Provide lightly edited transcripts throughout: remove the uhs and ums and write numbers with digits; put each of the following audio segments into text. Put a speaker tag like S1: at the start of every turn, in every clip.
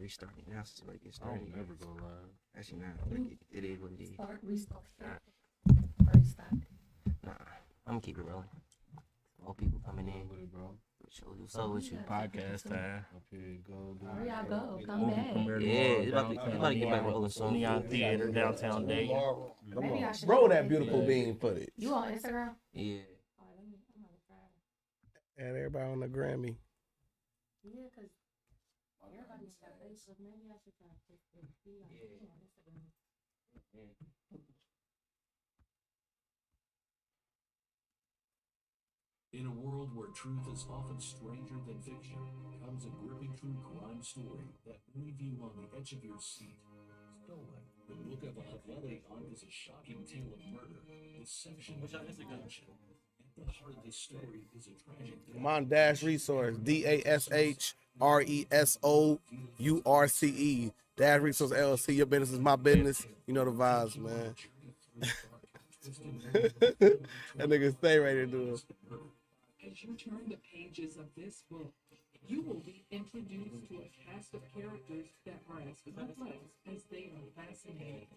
S1: restarting now since I get
S2: I
S1: started.
S2: don't never go live.
S1: Actually, not. It is what it is.
S3: Restart. Stop.
S1: Nah, I'm gonna keep it rolling. More people coming in.
S2: With it, bro.
S1: So with you.
S2: Podcast time. Up here you go.
S3: Where y'all go? Come back.
S1: Yeah, it's about to get back rolling soon.
S2: Neon Theater, downtown Dayton.
S3: Maybe I should
S4: Roll
S3: go
S4: that
S3: on
S4: beautiful
S2: Instagram.
S4: bean footage.
S3: You on Instagram?
S1: Yeah.
S3: Oh, I'm gonna try.
S4: And everybody on the Grammy.
S3: Yeah, cause everybody's got Facebook. Maybe I should try Facebook. You on Instagram.
S5: In a world where truth is often stranger than fiction, comes a gripping true crime story that will leave you on the edge of your seat. Stolen. The Book of Leon is a shocking tale of murder, deception, and redemption. At the heart of this story is a tragic death.
S4: I'm on Dash Resource. DASHRESOURCE. Dash Resource LLC. Your business is my business. You know the vibes, man. That nigga stay ready to do it.
S6: As you turn the pages of this book, you will be introduced to a cast of characters that are as complex as they are fascinating.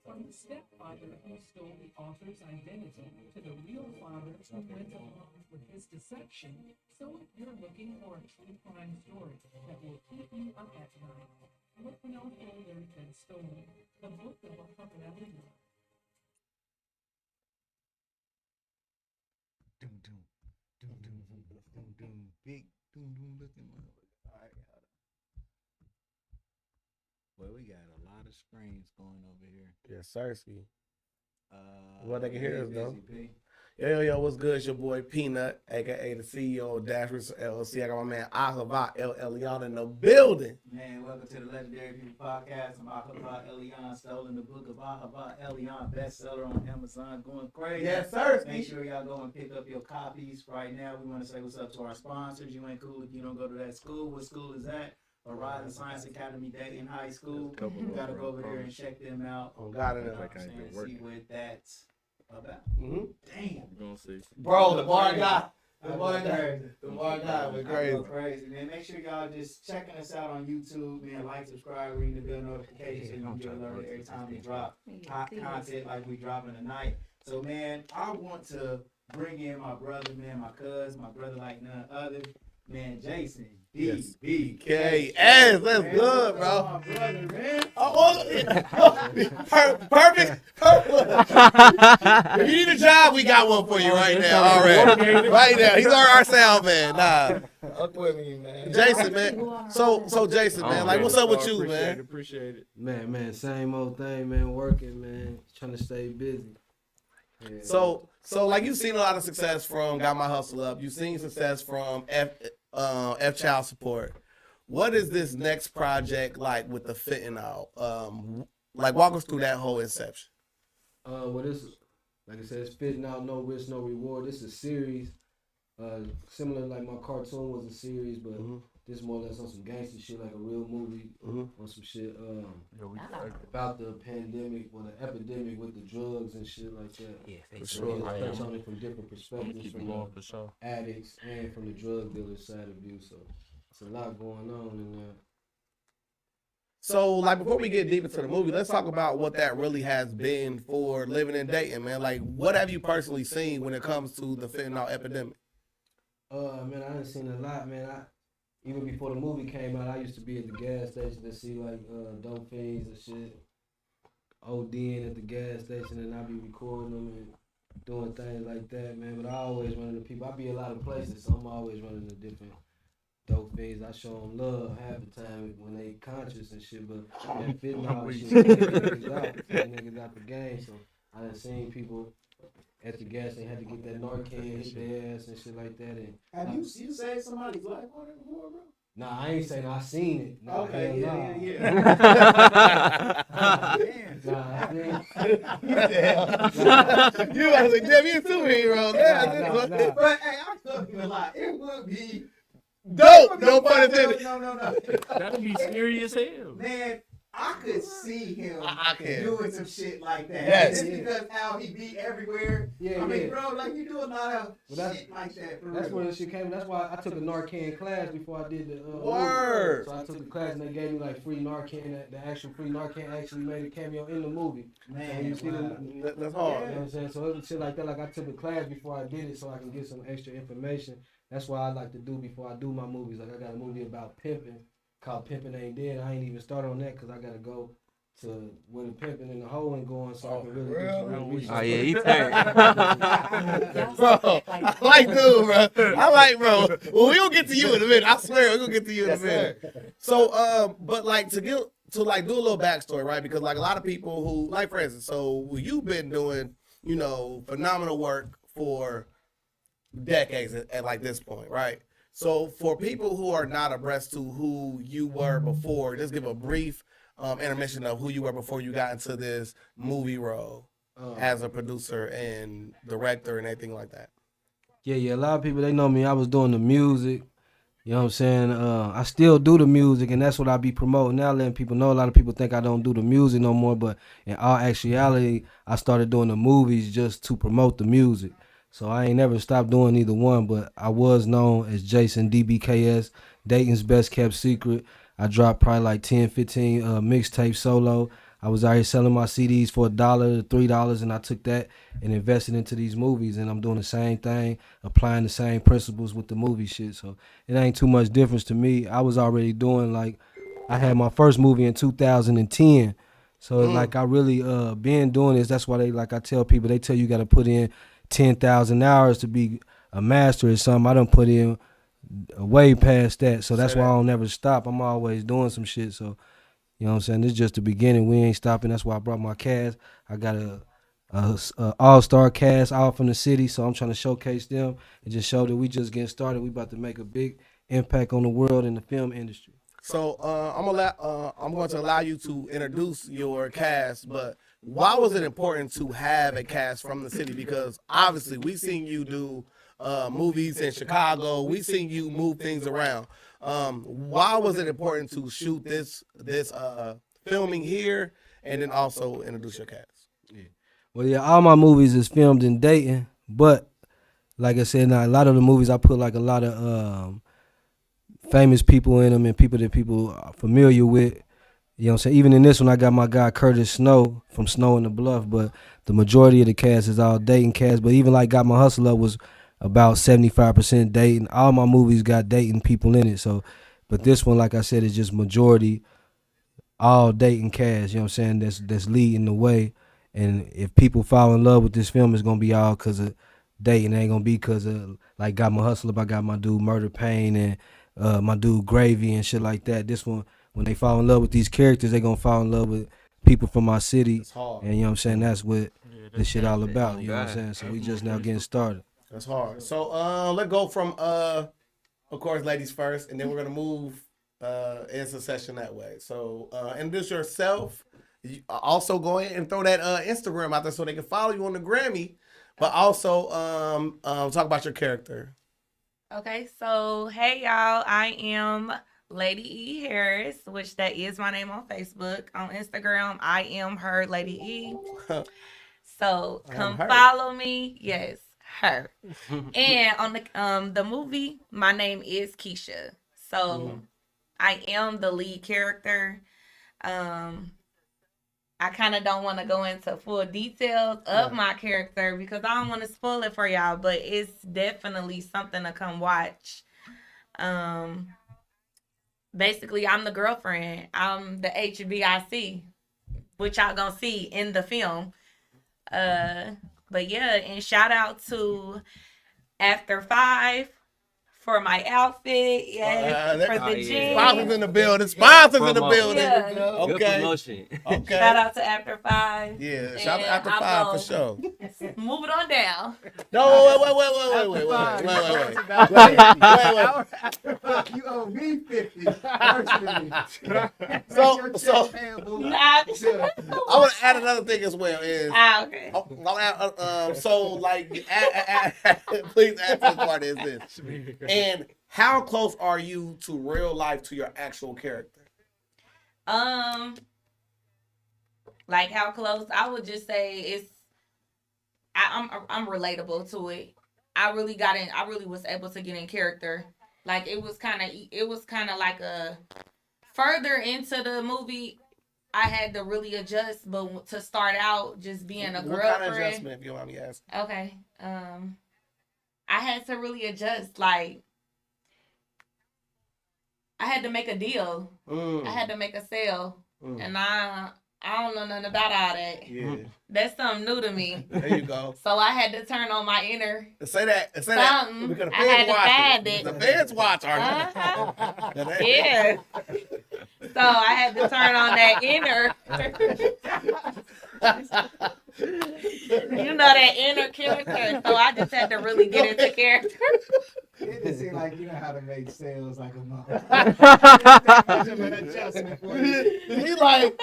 S6: From the stepfather who stole the author's identity to the real father who went along with his deception. So if you're looking for a true crime story that will keep you up at night, look no further than Stolen, the Book of Leon.
S7: Big looking motherfucker. All right, hold on. Well, we got a lot of screens going over here.
S4: Yes, Sirski. Well, they can hear us, though.
S7: P.
S4: Yo, what's good? It's your boy Peanut, aka the CEO of Dash Resource LLC. I got my man Ahava LL in the building.
S7: Man, welcome to the Legendary People Podcast. I'm Ahava Elion, stolen the book of Ahava Elion, bestseller on Amazon, going crazy.
S4: Yes, sir.
S7: Make sure y'all go and pick up your copies right now. We want to say what's up to our sponsors. You ain't cool if you don't go to that school. What school is that? Horizon Science Academy Dayton High School. You gotta go over there and check them out.
S4: Oh, God,
S7: You know
S4: it
S7: what I'm saying? See what that's about.
S4: Mm-hmm.
S7: Damn.
S2: We're gonna see.
S4: Bro, the bar guy. The
S7: I
S4: bar
S7: go
S4: guy.
S7: crazy.
S4: The bar guy was
S7: I
S4: crazy.
S7: go crazy, man. Make sure y'all just checking us out on YouTube, man. Like, subscribe, ring the bell notifications so you can get alerted every time we drop hot content like we dropping tonight. So, man, I want to bring in my brother, man, my cousin, my brother like none other, man, Jason.
S4: Yes.
S7: DBKS.
S4: That's good, bro.
S7: My brother, man.
S4: Perfect. If you need a job, we got one for you right now already. Right now. He's our sound man. Nah.
S7: Up with me, man.
S4: Jason, man. So Jason, man, like, what's up with you, man?
S2: Appreciate it.
S1: Man, same old thing, man. Working, man. Trying to stay busy. Yeah.
S4: So like, you've seen a lot of success from Got My Hustle Up. You've seen success from F Child Support. What is this next project like with the Fentynal? Like, walk us through that whole inception.
S1: Well, this, like I said, it's Fentynal, no risk, no reward. This is a series, similar like my cartoon was a series, but this more or less on some gangster shit, like a real movie, on some shit about the pandemic or the epidemic with the drugs and shit like that.
S4: Yeah,
S1: For
S4: sure.
S1: Touch on it from different perspectives,
S2: Keep
S1: from
S2: it going
S1: the
S2: for sure.
S1: addicts and from the drug dealer side of view. So it's a lot going on in there.
S4: So, like, before we get deep into the movie, let's talk about what that really has been for living in Dayton, man. Like, what have you personally seen when it comes to the fentanyl epidemic?
S1: Man, I done seen a lot, man. Even before the movie came out, I used to be at the gas station to see like dope fiends and shit, ODing at the gas station, and I be recording them and doing things like that, man. But I always run into people. I be a lot of places, so I'm always running into different dope fiends. I show them love half the time when they conscious and shit, but that fentanyl shit, niggas out the game. So I done seen people at the gas, they had to get that Narcan, hit their ass and shit like that. And
S7: Have you saved somebody's life on it before, bro?
S1: nah, I ain't saying I seen it. Nah,
S7: Okay,
S1: hell
S7: yeah.
S1: Nah,
S4: You guys like, damn, you a superhero.
S1: Nah.
S7: But hey, I'm talking a lot. It would be
S4: Dope. No pun intended.
S7: No.
S2: That'd be scary as hell.
S7: Man, I could see him
S4: I can.
S7: doing some shit like that.
S4: Yes.
S7: Just because how he be everywhere.
S1: Yeah,
S7: I mean,
S1: yeah.
S7: bro, like you do a lot of
S1: Well,
S7: shit like that. For
S1: That's
S7: real.
S1: where the shit came. That's why I took a Narcan class before I did the
S4: Word.
S1: movie. So I took the class and they gave me like free Narcan. The actual free Narcan actually made a cameo in the movie.
S7: Man,
S1: you see
S7: wow.
S4: That's hard.
S1: You know what I'm saying? So it was shit like that. Like I took a class before I did it so I can get some extra information. That's why I like to do before I do my movies. Like I got a movie about pimping called Pimpin' Ain't Dead. I ain't even started on that because I gotta go to where the pimping and the hoeing going so I can really do some real research.
S2: Oh yeah, he turned.
S4: Bro, I like dude, bro. I like, bro. Well, we gonna get to you in a minute. I swear, we gonna get to you in a minute. So, but like to do a little backstory, right? Because like a lot of people who, like for instance, so you've been doing, you know, phenomenal work for decades at like this point, right? So for people who are not abreast to who you were before, just give a brief intermission of who you were before you got into this movie role as a producer and director and anything like that.
S1: Yeah. A lot of people, they know me. I was doing the music. You know what I'm saying? I still do the music, and that's what I be promoting now, letting people know. A lot of people think I don't do the music no more, but in all actuality, I started doing the movies just to promote the music. So I ain't never stopped doing either one, but I was known as Jason DBKS, Dayton's Best Kept Secret. I dropped probably like 10, 15 mixtapes solo. I was out here selling my CDs for $1 to $3, and I took that and invested into these movies, and I'm doing the same thing, applying the same principles with the movie shit. So it ain't too much difference to me. I was already doing like, I had my first movie in 2010. So it's like I really been doing this. That's why they, like I tell people, they tell you got to put in 10,000 hours to be a master or something. I done put in way past that. So that's why I don't never stop. I'm always doing some shit. So, you know what I'm saying? This is just the beginning. We ain't stopping. That's why I brought my cast. I got a all-star cast out from the city, so I'm trying to showcase them and just show that we just getting started. We about to make a big impact on the world in the film industry.
S4: So I'm going to allow you to introduce your cast, but why was it important to have a cast from the city? Because obviously we seen you do movies in Chicago. We seen you move things around. Why was it important to shoot this filming here and then also introduce your cast?
S1: Yeah. Well, yeah, all my movies is filmed in Dayton, but like I said, now a lot of the movies I put like a lot of famous people in them and people that people are familiar with. You know what I'm saying? Even in this one, I got my guy Curtis Snow from Snow in the Bluff, but the majority of the cast is all Dayton cast. But even like Got My Hustle Up was about 75% Dayton. All my movies got Dayton people in it. So, but this one, like I said, is just majority all Dayton cast. You know what I'm saying? That's leading the way. And if people fall in love with this film, it's gonna be all because of Dayton. It ain't gonna be because of like Got My Hustle Up. I got my dude Murder Pain and my dude Gravy and shit like that. This one, when they fall in love with these characters, they gonna fall in love with people from my city. And you know what I'm saying? That's what this shit all about. You know what I'm saying? So we just now getting started.
S4: That's hard. So let's go from of course, ladies first, and then we're gonna move in succession that way. So introduce yourself. Also go ahead and throw that Instagram out there so they can follow you on the Grammy, but also talk about your character.
S3: Okay, so hey y'all, I am Lady E Harris, which that is my name on Facebook. On Instagram, I am her Lady E. So come follow me. Yes, her. And on the movie, my name is Keisha. So I am the lead character. I kind of don't want to go into full details of my character because I don't want to spoil it for y'all, but it's definitely something to come watch. Basically, I'm the girlfriend. I'm the HBIC, which y'all gonna see in the film. But yeah, and shout out to After 5 for my outfit. Yes, for the gym.
S4: Sponsors in the building. Sponsors in the building.
S3: Yeah.
S2: Good
S4: Okay.
S2: promotion.
S4: Okay.
S3: Shout out to After 5.
S4: Yeah, shout out to After 5 for sure.
S3: Move it on down.
S4: No, wait.
S7: You owe me 50 personally.
S4: So
S3: Nah.
S4: I want to add another thing as well.
S3: Okay.
S4: So like, please add this part is this. And how close are you to real life to your actual character?
S3: Like how close? I would just say it's. I'm relatable to it. I really got in. I really was able to get in character. Like it was kind of like a further into the movie. I had to really adjust, but to start out just being a girlfriend.
S4: What kind of adjustment, if you want me to ask?
S3: Okay. I had to really adjust. Like I had to make a deal. I had to make a sale, and I don't know nothing about all that.
S4: Yeah.
S3: That's something new to me.
S4: There you go.
S3: So I had to turn on my inner.
S4: Say that.
S3: Something.
S4: Because the
S3: I had
S4: fans
S3: to
S4: watch
S3: find
S4: it.
S3: it.
S4: The fans watch our
S3: Yeah. So I had to turn on that inner. You know, that inner character. So I just had to really get into character.
S7: It just seemed like you know how to make sales like a mom. An adjustment for you.
S4: He like,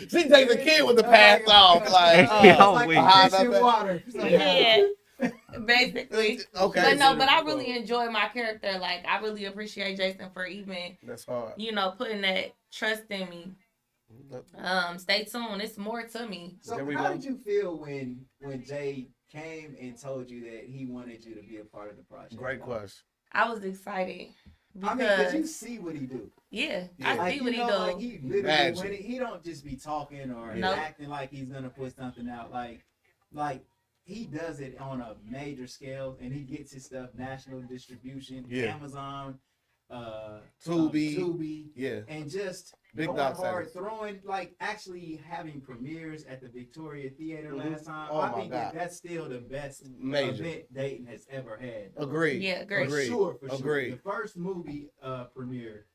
S4: she takes a kid with the pass off. Like,
S2: Yo, wait.
S7: Fish in water.
S3: Yeah. Basically.
S4: Okay.
S3: But no, but I really enjoy my character. Like, I really appreciate Jason for even,
S4: That's hard.
S3: you know, putting that trust in me. Stay tuned. It's more to me.
S7: So
S4: There we
S7: how
S4: go.
S7: did you feel when Jay came and told you that he wanted you to be a part of the project?
S4: Great question.
S3: I was excited.
S7: I mean,
S3: Because,
S7: cause you see what he do.
S4: Yeah.
S3: I
S7: Like,
S3: see
S7: you
S3: what he
S7: know,
S3: do.
S7: like he literally
S4: Magic.
S7: when he don't just be talking or
S3: Nope.
S7: acting like he's gonna put something out. Like he does it on a major scale, and he gets his stuff national distribution,
S4: Yeah.
S7: Amazon,
S4: Tubi. Yeah.
S7: and just
S4: Big
S7: going
S4: dog
S7: hard,
S4: status.
S7: throwing like actually having premieres at the Victoria Theater
S4: Mhm.
S7: last time.
S4: Oh
S7: I
S4: my
S7: think
S4: God.
S7: that's still the best
S4: Major.
S7: event Dayton has ever had.
S4: Agreed.
S3: Yeah, great.
S7: For sure.
S4: Agreed.
S7: The first movie premiere,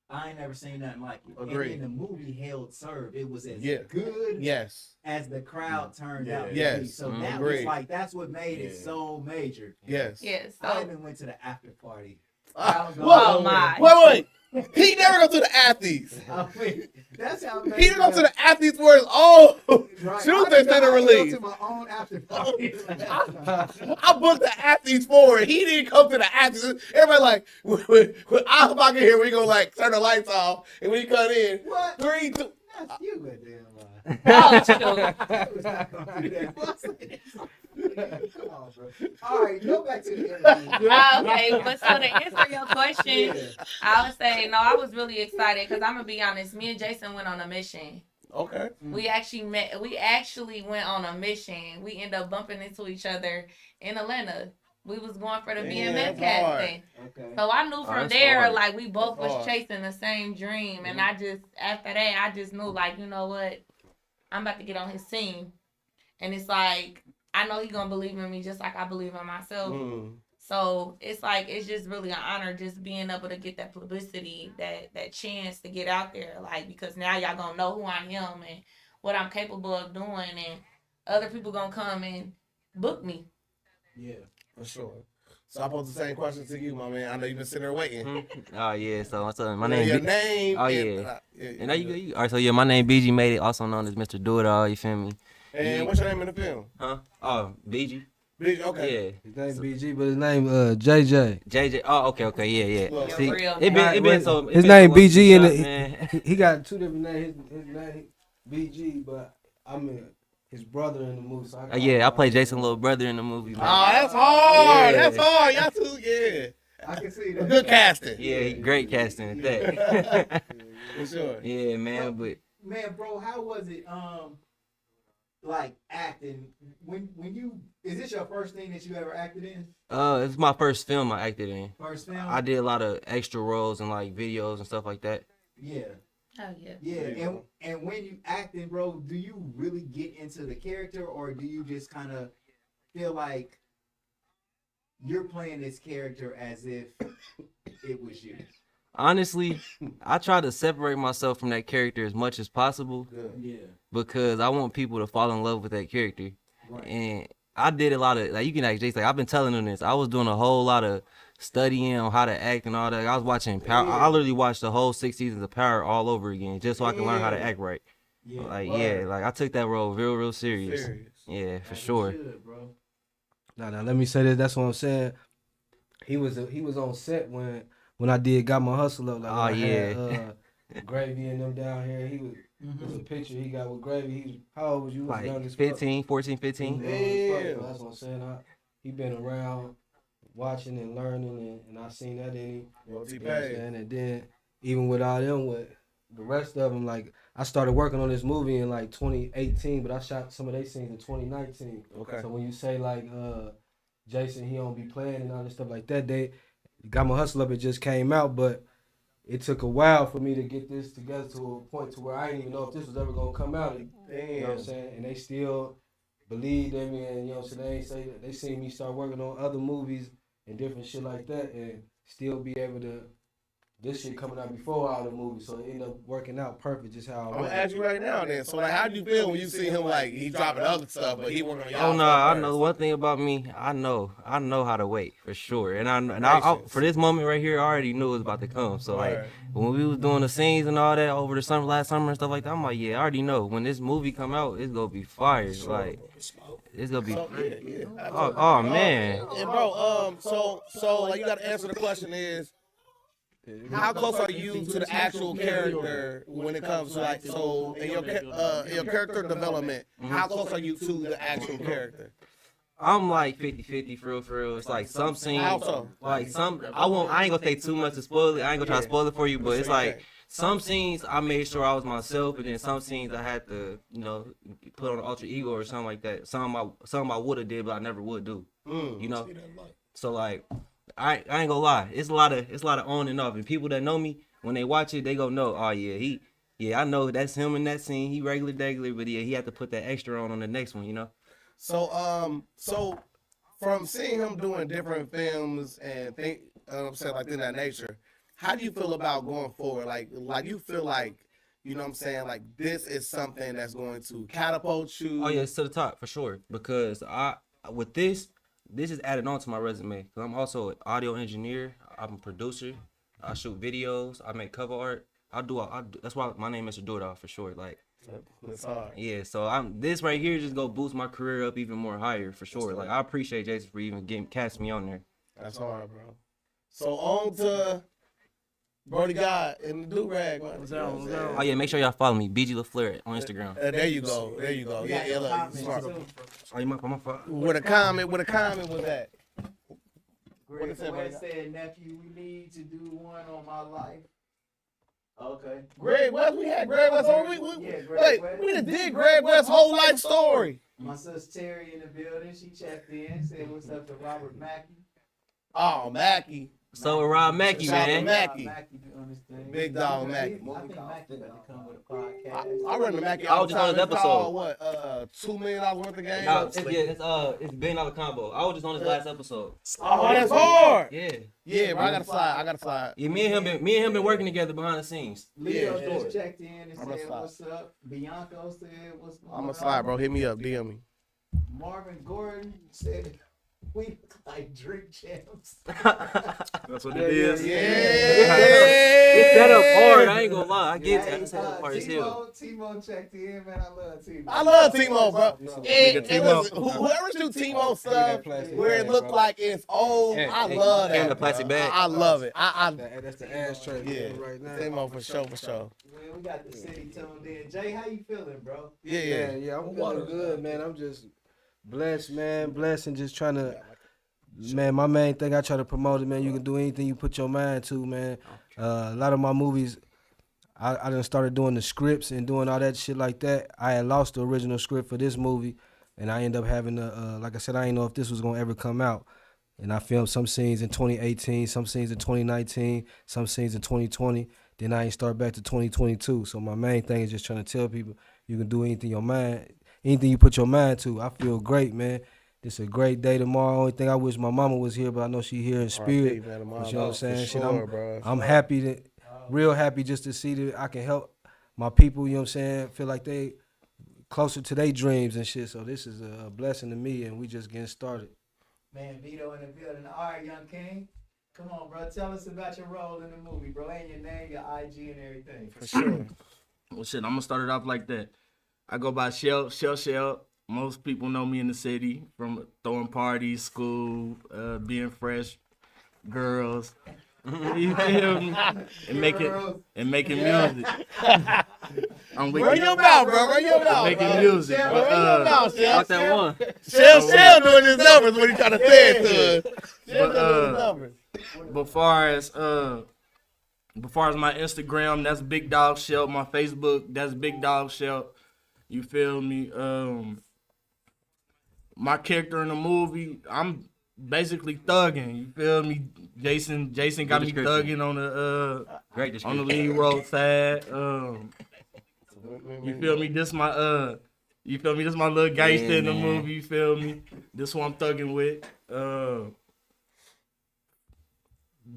S7: I ain't never seen nothing like it.
S4: Agreed.
S7: And then the movie held served. It was as
S4: Yeah.
S7: good
S4: Yes.
S7: as the crowd turned out. to
S4: Yes.
S7: be. So
S2: Mhm.
S7: that
S4: Agreed.
S7: was like that's what made it
S2: Yeah.
S7: so major.
S4: Yes.
S3: Yeah,
S7: I
S3: so
S7: even went to the after party.
S3: Oh, my.
S4: Wait. He never go to the athletes.
S7: That's how
S4: He didn't go to the athletes where it's all
S7: right.
S4: truth
S7: I
S4: instead of
S7: go
S4: release.
S7: to my own after party.
S4: I booked the athletes for it. He didn't come to the athletes. Everybody like, when I come out here, we gonna like turn the lights off, and when you cut in,
S7: What?
S4: 3, 2.
S7: That's you, goddamn lie.
S3: oh, shoot.
S7: I was not gonna do that. Come on, bro. All right, go back to the interview.
S3: Okay, but so to answer your question, I would say no. I was really excited because I'm gonna be honest. Me and Jason went on a mission.
S4: Okay.
S3: We actually met. We actually went on a mission. We ended up bumping into each other in Atlanta. We was going for the
S4: Yeah,
S3: BMF
S4: that's hard.
S3: casting.
S7: Okay.
S3: So I knew from
S2: that's
S3: there,
S2: hard.
S3: like we both
S4: That's
S3: was
S4: hard.
S3: chasing the same dream, and I just after that, I just knew like you know what, I'm about to get on his team, and it's like I know he gonna believe in me just like I believe in myself. So it's like it's just really an honor just being able to get that publicity, that chance to get out there, like because now y'all gonna know who I am and what I'm capable of doing, and other people gonna come and book me.
S7: Yeah.
S4: For sure. So I posed the same question to you, my man. I know you've been sitting there waiting.
S8: Oh yeah, so my
S4: Yeah,
S8: name.
S4: your name.
S8: Oh,
S4: and,
S8: yeah. And you, all right, so yeah, my name BG Made It, also known as Mr. Do It All. You feel me?
S4: And what's your name in the film?
S8: Huh? Oh, BG.
S4: Big. Okay.
S8: Yeah.
S1: His name BG, but his name JJ.
S8: JJ. Oh, okay, yeah.
S4: Well,
S8: See,
S3: real
S8: it
S3: name.
S8: been so.
S1: His name BG in it.
S8: Man.
S1: He got two different names. His name BG, but I'm his brother in the movie. So
S8: Yeah, I play Jason's little brother in the movie. Man.
S4: Oh, that's hard.
S8: Yeah.
S4: That's hard. Y'all two, yeah.
S7: I can see that.
S4: Good casting.
S8: Yeah, great casting at that.
S4: For sure.
S8: Yeah, man, but
S7: Man, bro, how was it? Like acting when you is this your first thing that you ever acted in?
S8: it's my first film I acted in.
S7: First film?
S8: I did a lot of extra roles and like videos and stuff like that.
S7: Yeah.
S3: Oh yeah.
S7: Yeah, and when you acting, bro, do you really get into the character, or do you just kind of feel like you're playing this character as if it was you?
S8: Honestly, I try to separate myself from that character as much as possible
S7: Yeah,
S8: because I want people to fall in love with that character.
S7: right.
S8: And I did a lot of, like, you can ask Jason, like, I've been telling him this. I was doing a whole lot of studying on how to act and all that. I was watching Power.
S7: Yeah.
S8: I literally watched the whole 6 seasons of Power all over again just so I can learn how to act right.
S7: Yeah,
S8: Like,
S7: word.
S8: yeah, like, I took that role real serious. Yeah, for
S7: As you
S8: sure.
S7: should, bro.
S1: Now, let me say this. That's what I'm saying. He was on set when I did Got My Hustle Up. Like,
S8: Oh,
S1: when I
S8: yeah.
S1: had, Gravy and them down here. There's a picture he got with Gravy. He, how old was you? Was young
S8: Like
S1: as fuck.
S8: 15, 14, 15.
S1: Yeah. That's what I'm saying. He been around watching and learning, and I seen that in him.
S4: Royalty
S1: You know what I'm
S4: paid.
S1: saying? And then even with all them, with the rest of them, like I started working on this movie in like 2018, but I shot some of their scenes in 2019.
S4: Okay.
S1: So when you say like Jason, he don't be playing and all this stuff like that, they Got My Hustle Up. It just came out, but it took a while for me to get this together to a point to where I didn't even know if this was ever gonna come out. You know what I'm saying? And they still believed in me, and you know what I'm saying? They seen me start working on other movies and different shit like that, and still be able to. This shit coming out before all the movies, so it ended up working out perfect, just how I
S4: I'm
S1: wanted.
S4: gonna ask you right now then. So like, how do you feel when you see him like he dropping other stuff, but he working on y'all?
S8: Oh no,
S4: stuff
S8: I
S4: first?
S8: know one thing about me. I know how to wait for sure. And I for this moment right here, I already knew it was about to come. So like when we was doing the scenes and all that over the summer, last summer and stuff like that, I'm like, yeah, I already know when this movie come out, it's gonna be fire. Like it's gonna be.
S4: So, yeah.
S8: Oh man.
S4: And bro, so like you gotta answer the question is, how close are you to the actual character when it comes to like, so in your character development, how close are you to the actual character?
S8: I'm like 50-50 for real. It's like some scenes,
S4: How so?
S8: like some. I ain't gonna say too much to spoil it. I ain't gonna try to spoil it for you, but it's like some scenes I made sure I was myself, and then some scenes I had to, you know, put on an alter ego or something like that. Some I would have did, but I never would do. You know. So like, I ain't gonna lie. It's a lot of on and off, and people that know me when they watch it, they go know. Oh yeah, I know that's him in that scene. He regular, but yeah, he had to put that extra on the next one. You know.
S4: So from seeing him doing different films and I'm saying like in that nature, how do you feel about going forward? Like you feel like, you know what I'm saying, like this is something that's going to catapult you?
S8: Oh yeah, it's to the top for sure. Because with this is added on to my resume. Cause I'm also an audio engineer. I'm a producer. I shoot videos. I make cover art. That's why my name is Mr. Do It All for sure. Like.
S4: It's hard.
S8: Yeah, so this right here just go boost my career up even more higher for sure. Like I appreciate Jason for even casting me on there.
S4: That's hard, bro. So on to Brody God and the do-rag.
S8: Oh yeah, make sure y'all follow me, BG LaFleur on Instagram.
S4: There you go. Yeah, look, smart.
S8: Oh, you my fault.
S4: With a comment was that?
S7: Greg
S4: it say,
S7: West said, nephew, we need to do one on my life. Okay.
S4: Greg West, we had Greg West on.
S7: Greg West.
S4: We done did Greg West's whole life story.
S7: My sister Terry in the building. She checked in, said what's up to Robert Mackey.
S4: Oh, Mackie.
S8: So with Rob Mackey,
S4: Shout out to
S8: man.
S4: Mackey.
S7: Mackey doing his thing.
S4: Big dog Mackey.
S7: I think Mackey about to come with a podcast.
S4: I run the Mackie
S8: I
S4: all
S8: was
S4: the
S8: just on
S4: time.
S8: his
S4: It's called,
S8: episode.
S4: what, $2 million worth of games?
S8: No, it's $1 billion combo. I was just on his last episode.
S4: Oh, that's hard.
S8: Yeah,
S4: Bro, I gotta slide.
S8: Yeah, me and him been working together behind the scenes.
S7: Leo
S4: Yeah,
S7: just checked in and
S4: I'm gonna
S7: said
S4: slide.
S7: what's up. Bianco said what's going on.
S4: I'm gonna slide, bro. Hit me up, DM me.
S7: Marvin Gordon said we look like drink champs.
S2: That's what it is.
S8: It's set up hard. I ain't gonna lie. I get it. It's set up hard as hell.
S7: Timo checked in, man. I love Timo.
S4: I love Timo, bro.
S2: Nigga, Timo.
S4: Whoever do Timo stuff where it look like it's old, I love
S8: And the
S4: that.
S8: plastic bag.
S4: I love it.
S1: That's the ashtray
S4: Yeah,
S1: right now.
S4: Timo for sure.
S7: Man, we got the city tuned in. Jay, how you feeling, bro?
S4: Yeah.
S1: I'm feeling good, man. I'm just blessed, man. Blessed and just trying to, man, my main thing I try to promote it, man. You can do anything you put your mind to, man. A lot of my movies, I done started doing the scripts and doing all that shit like that. I had lost the original script for this movie, and I ended up having to, like I said, I didn't know if this was going to ever come out. And I filmed some scenes in 2018, some scenes in 2019, some scenes in 2020. Then I ain't start back to 2022. So my main thing is just trying to tell people you can do anything you put your mind to. I feel great, man. It's a great day tomorrow. Only thing I wish my mama was here, but I know she here in spirit. But you know what I'm saying? Shit, I'm happy real happy just to see that I can help my people, you know what I'm saying, feel like they closer to their dreams and shit. So this is a blessing to me, and we just getting started.
S7: Man, Vito in the building. All right, Young King. Come on, bro. Tell us about your role in the movie, bro. And your name, your IG, and everything.
S4: For sure.
S2: Well, shit, I'm gonna start it off like that. I go by Shell. Most people know me in the city from throwing parties, school, being fresh, girls. You feel me? And making music. I'm
S4: Run
S2: wicked.
S4: your mouth, bro. Run your mouth,
S2: Making
S4: bro.
S2: music.
S4: Run
S2: But,
S4: your mouth,
S8: Out
S4: Shell.
S8: that one.
S4: Shell doing his numbers when he trying to say it to us. Shell
S2: But,
S4: doing his numbers.
S2: Before as my Instagram, that's Big Dog Shell. My Facebook, that's Big Dog Shell. You feel me? My character in the movie, I'm basically thugging. You feel me? Jason got me
S8: description.
S2: thugging on the
S8: Great
S2: on
S8: description.
S2: the lead role side. You feel me? This my you feel me? This my little gangster in the
S8: man.
S2: movie. You feel me? This one I'm thugging with.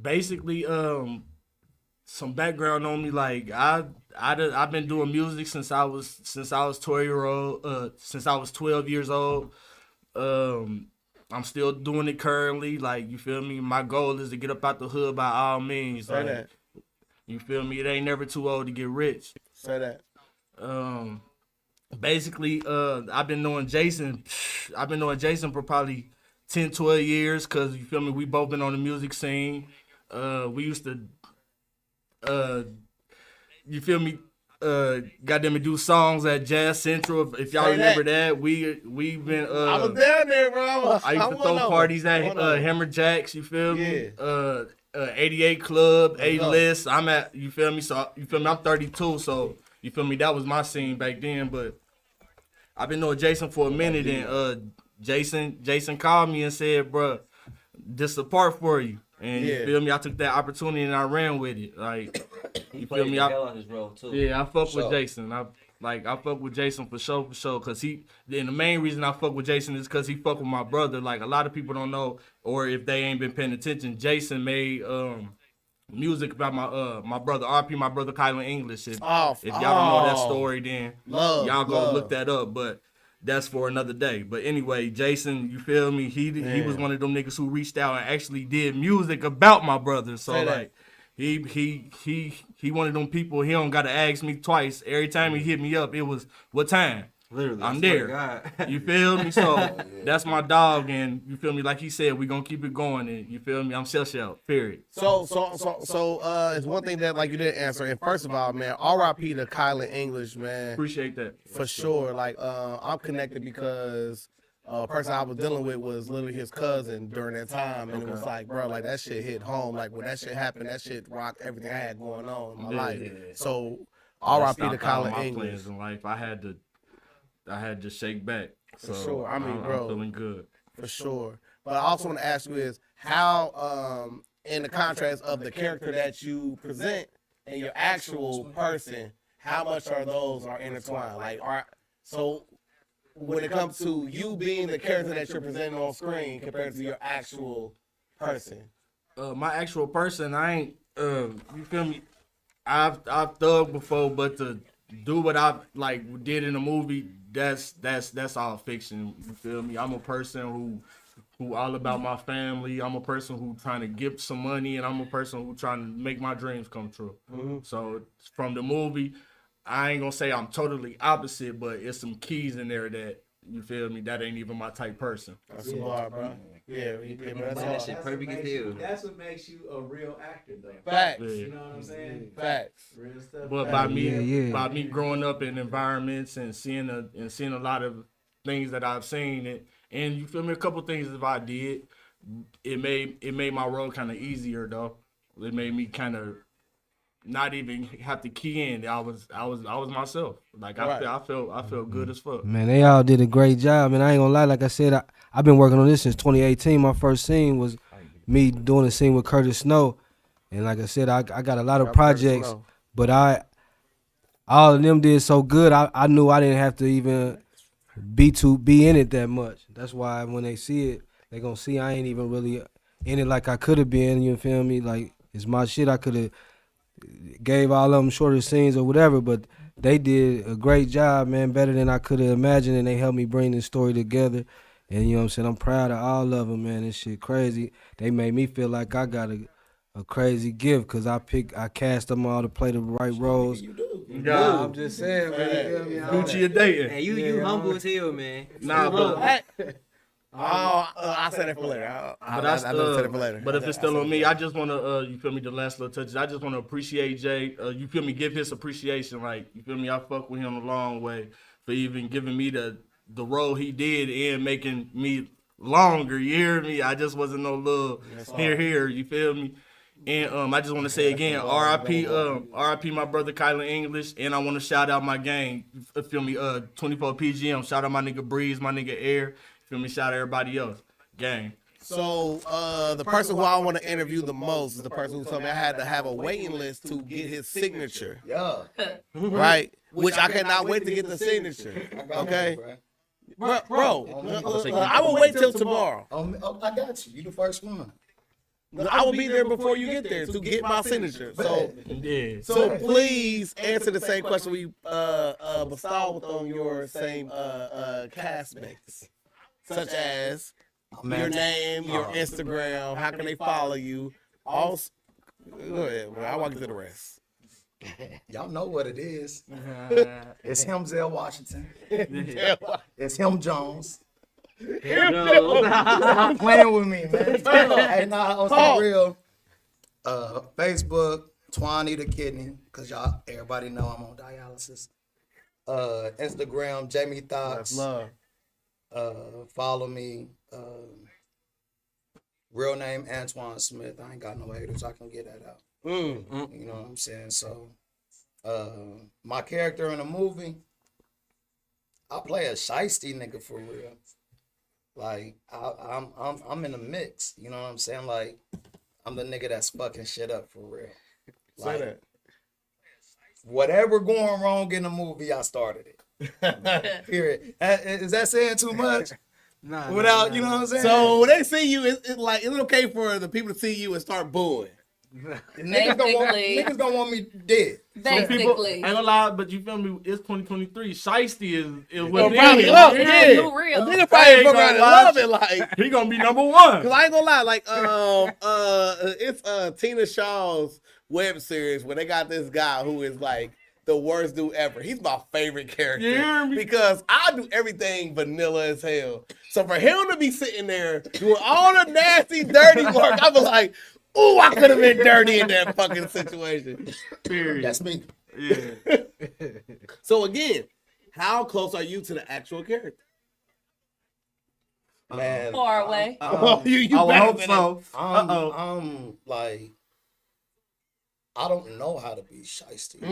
S2: Basically, some background on me. Like I've been doing music since I was 12 years old. I'm still doing it currently. Like, you feel me? My goal is to get up out the hood by all means.
S4: Say
S2: Like,
S4: that.
S2: you feel me? It ain't never too old to get rich.
S4: Say that.
S2: Basically, I've been knowing Jason for probably 10, 12 years, because, you feel me, we both been on the music scene. We used to, you feel me, goddamn it, do songs at Jazz Central. If y'all
S4: Say
S2: remember that, we've been,
S4: I was down there, bro.
S2: I used to throw parties at Hammer Jacks, you feel me? 88 Club, A-List. I'm at, you feel me? So, you feel me? I'm 32, so, you feel me? That was my scene back then, but I've been knowing Jason for a minute, and Jason called me and said, bruh, this a part for you. And you feel me? I took that opportunity and I ran with it. Like, you feel me?
S8: The hell out his role too.
S2: Yeah, I fuck with Jason. I fuck with Jason for sure, cause and the main reason I fuck with Jason is cause he fuck with my brother. Like, a lot of people don't know, or if they ain't been paying attention, Jason made music about my brother RP, my brother Kylan English. If y'all don't know that story, then y'all go look that up. But that's for another day. But anyway, Jason, you feel me? He was one of them niggas who reached out and actually did music about my brother. So like, he one of them people. He don't gotta ask me twice. Every time he hit me up, it was what time.
S8: Literally,
S2: I'm there. You feel me? So that's my dog, and you feel me? Like he said, we gonna keep it going, and you feel me? I'm shell. Period.
S4: So it's one thing that, like, you didn't answer. And first of all, man, R.I.P. to Kylan English, man.
S2: Appreciate that.
S4: For sure. Like, I'm connected because person I was dealing with was literally his cousin during that time, and it was like, bro, like, that shit hit home. Like, when that shit happened, that shit rocked everything I had going on in my life. So R.I.P. to Kylan English.
S2: Plans in life, I had to shake back.
S4: For
S2: So
S4: sure. I mean,
S2: I'm
S4: bro,
S2: feeling good.
S4: for sure. But I also want to ask you is how, in the contrast of the character that you present and your actual person, how much are intertwined? Like, so when it comes to you being the character that you're presenting on screen compared to your actual person.
S2: My actual person, I ain't. You feel me? I've thugged before, but to do what I like did in the movie, that's all fiction. You feel me? I'm a person who all about my family. I'm a person who trying to give some money, and I'm a person who trying to make my dreams come true.
S4: Mm-hmm.
S2: So from the movie, I ain't gonna say I'm totally opposite, but it's some keys in there that, you feel me, that ain't even my type person.
S4: That's hard, bro. Yeah, bro, that's
S8: That
S4: hard.
S8: shit perfect as hell.
S7: That's what makes you a real actor, though.
S4: Facts.
S7: You know what I'm saying?
S4: Facts.
S7: Real stuff.
S2: But by me growing up in environments and seeing a lot of things that I've seen, and you feel me, a couple things that I did, it made my role kind of easier though. It made me kind of not even have to key in. I was myself. Like, I felt good as fuck.
S1: Man, they all did a great job, and I ain't gonna lie. Like I said, I've been working on this since 2018. My first scene was me doing a scene with Curtis Snow, and like I said, I got a lot of projects, but all of them did so good. I knew I didn't have to even be in it that much. That's why when they see it, they gonna see I ain't even really in it like I could have been. You feel me? Like, it's my shit. I could have gave all of them shorter scenes or whatever, but they did a great job, man, better than I could have imagined, and they helped me bring this story together. And you know what I'm saying? I'm proud of all of them, man. This shit crazy. They made me feel like I got a crazy gift, because I cast them all to play the right roles.
S7: You do.
S2: Nah,
S1: I'm just saying, man. You feel me?
S2: Gucci a dating.
S8: Hey, you humble as hell, man.
S2: Nah, but
S4: I said it for later. I said it for later.
S2: But if it's still on me, I just want to, you feel me, the last little touches. I just want to appreciate Jay. You feel me, give his appreciation. Like, you feel me, I fuck with him a long way for even giving me the role he did and making me longer. You hear me? I just wasn't no little here. You feel me? And I just want to say again, R.I.P. my brother Kylan English, and I want to shout out my gang. You feel me? 24 PGM. Shout out my nigga Breeze, my nigga Air. Feel me? Shout out everybody else. Gang.
S4: So the person who I want to interview the most is the person who told me I had to have a waiting list to get his signature.
S9: Yeah.
S4: Right? Which I cannot wait to get the signature. Okay? Bro, I will wait till tomorrow.
S9: I got you. You the first one.
S4: I will be there before you get there to get my signature. So please answer the same question we bestowed on your same castmates, such as your name, your Instagram, how can they follow you? Also, go ahead, bro. I walk you through the rest.
S9: Y'all know what it is. It's him, Zell Washington. It's him, Jones. Stop playing with me, man. Hey, nah, on real. Facebook, Twani the Kidney, because everybody know I'm on dialysis. Instagram, Jamie Thoughts.
S4: Love.
S9: Follow me. Real name, Antoine Smith. I ain't got no haters. I can get that out. You know what I'm saying? So, my character in the movie, I play a shiesty nigga for real. Like, I'm in the mix. You know what I'm saying? Like, I'm the nigga that's fucking shit up for real. Like,
S4: Say that.
S9: Whatever going wrong in the movie, I started it. Period. Is that saying too much?
S8: Nah.
S9: Without, you know what I'm saying?
S4: So when they see you, it's like, is it okay for the people to see you and start booing?
S9: Niggas don't want me dead.
S2: Some people, ain't gonna lie, but you feel me? It's 2023. Shiesty is what
S4: probably love it. Yeah.
S3: Real.
S4: Nigga probably fuck around and love it. Like,
S2: he gonna be number one.
S4: cause I ain't gonna lie, like, it's Tina Shaw's web series where they got this guy who is like the worst dude ever. He's my favorite character.
S2: You hear me?
S4: Because I do everything vanilla as hell. So for him to be sitting there doing all the nasty, dirty work, I was like, ooh, I could have been dirty in that fucking situation.
S2: Period.
S9: That's me.
S2: Yeah.
S4: So again, how close are you to the actual character?
S9: Man,
S3: Far away.
S4: You
S2: I would
S4: better
S2: hope
S4: than
S2: so.
S9: I'm like, I don't know how to be shiesty.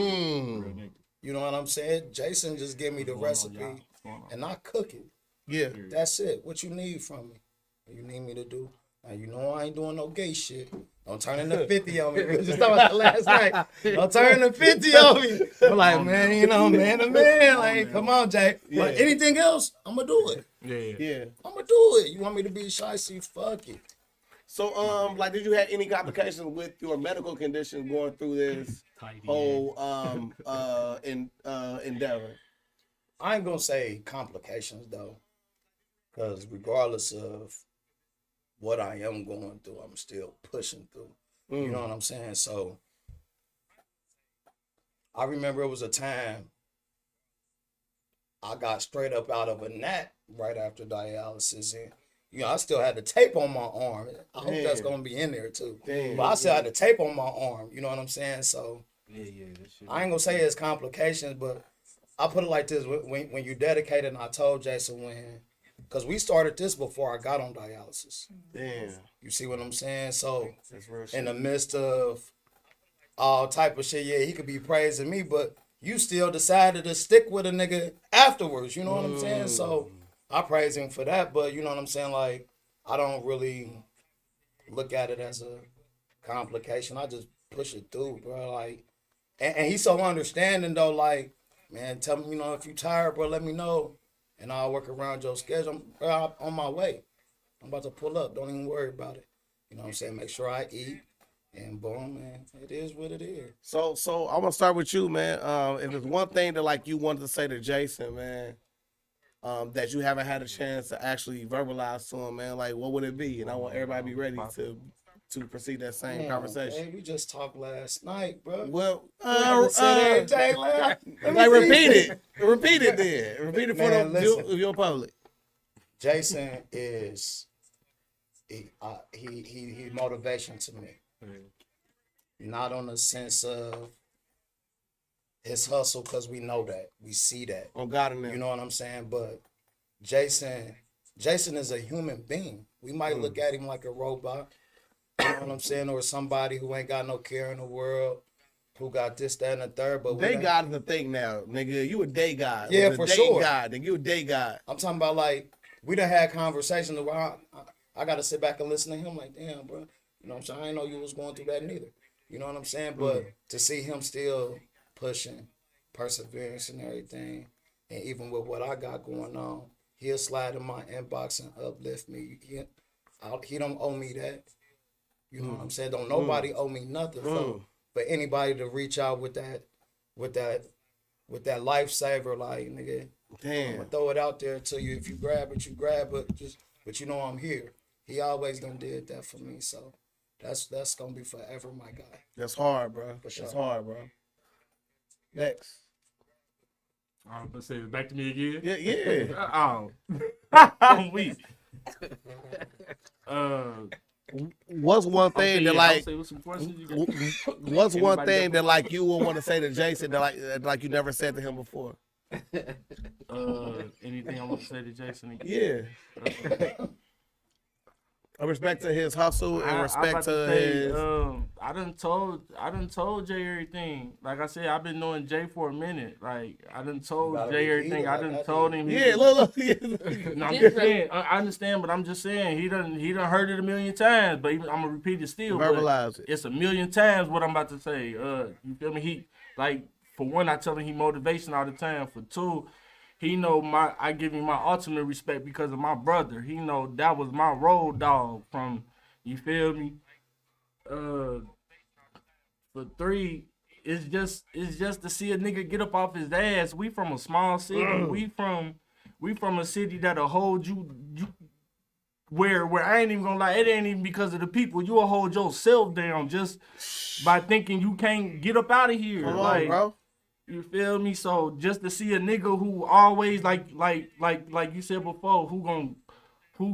S9: You know what I'm saying? Jason just gave me the recipe, and I cook it.
S4: Yeah.
S9: That's it. What you need from me? What you need me to do? Now, you know I ain't doing no gay shit. Don't turn into 50 on me. We were just talking about that last night. Don't turn into 50 on me. I'm like, man, you know, man to man. Like, come on, Jay.
S4: Yeah.
S9: But anything else, I'm going to do it.
S4: Yeah.
S9: I'm going to do it. You want me to be shiesty? Fuck it.
S4: So, like, did you have any complications with your medical condition going through this whole endeavor?
S9: I ain't going to say complications, though. Because regardless of what I am going through, I'm still pushing through. You know what I'm saying? So I remember it was a time I got straight up out of a gnat right after dialysis, and you know I still had the tape on my arm. I hope that's gonna be in there too. But I still had the tape on my arm. You know what I'm saying? So I ain't gonna say it's complications, but I put it like this: when you dedicated, and I told Jason when. Because we started this before I got on dialysis.
S4: Damn.
S9: You see what I'm saying? So,
S4: That's real
S9: in the midst of all type of shit, yeah, he could be praising me, but you still decided to stick with a nigga afterwards. You know what I'm saying? So, I praise him for that, but you know what I'm saying? Like, I don't really look at it as a complication. I just push it through, bro. Like, and he's so understanding, though, like, man, tell me, you know, if you tired, bro, let me know. And I'll work around your schedule. I'm on my way. I'm about to pull up. Don't even worry about it. You know what I'm saying? Make sure I eat. And boom, man. It is what it is.
S4: So I'm gonna start with you, man. If there's one thing that like you wanted to say to Jason, man, that you haven't had a chance to actually verbalize to him, man, like what would it be? And I want everybody to be ready to proceed that same conversation.
S9: Hey, we just talked last night, bro.
S4: Well,
S9: everything
S4: like repeat it. Repeat it then. Repeat it for
S9: Man,
S4: the
S9: listen.
S4: your public.
S9: Jason is he motivation to me. Not on the sense of his hustle, because we know that, we see that.
S4: On God in there.
S9: You know what I'm saying? But Jason is a human being. We might look at him like a robot. You know what I'm saying? Or somebody who ain't got no care in the world, who got this, that, and the third. But
S4: Day God is the thing now, nigga. You a day god.
S9: Yeah,
S4: With a
S9: for
S4: day
S9: sure.
S4: God, nigga. You a day god.
S9: I'm talking about, like, we done had conversations where I got to sit back and listen to him like, damn, bro. You know what I'm saying? I didn't know you was going through that neither. You know what I'm saying? But to see him still pushing, perseverance and everything, and even with what I got going on, he'll slide in my inbox and uplift me. He don't owe me that. You know what I'm saying? Don't nobody owe me nothing. So for anybody to reach out with that lifesaver, like, nigga, I'm gonna throw it out there to you. If you grab it, you grab it. But you know I'm here. He always done did that for me. So that's gonna be forever my guy.
S4: That's hard, bro.
S9: For sure.
S4: That's hard, bro. Next.
S2: I'm gonna say it back to me again.
S4: Yeah.
S2: I'm weak.
S4: What's one thing that like?
S2: Say, what's some questions you got?
S4: What's one
S2: Anybody
S4: thing
S2: got
S4: that like you would want to say to Jason that like you never said to him before?
S2: Anything I want to say to Jason again?
S4: Yeah. In respect to his hustle, in respect to his.
S2: I done told Jay everything. Like I said, I've been knowing Jay for a minute. Like I done told Jay everything. I done told him.
S4: Yeah, look.
S2: No, I'm just saying. I understand, but I'm just saying he done heard it a million times. But even, I'm gonna repeat it still.
S4: Verbalize it.
S2: It's a million times what I'm about to say. You feel me? He like, for one, I tell him he motivation all the time. For two, he know I give him my ultimate respect because of my brother. He know that was my road dog from, you feel me? For three, it's just to see a nigga get up off his ass. We from a small city. We from a city that'll hold you where I ain't even gonna lie, it ain't even because of the people. You'll hold yourself down just by thinking you can't get up out of here.
S4: Come
S2: like,
S4: on, bro.
S2: You feel me? So just to see a nigga who always like you said before, who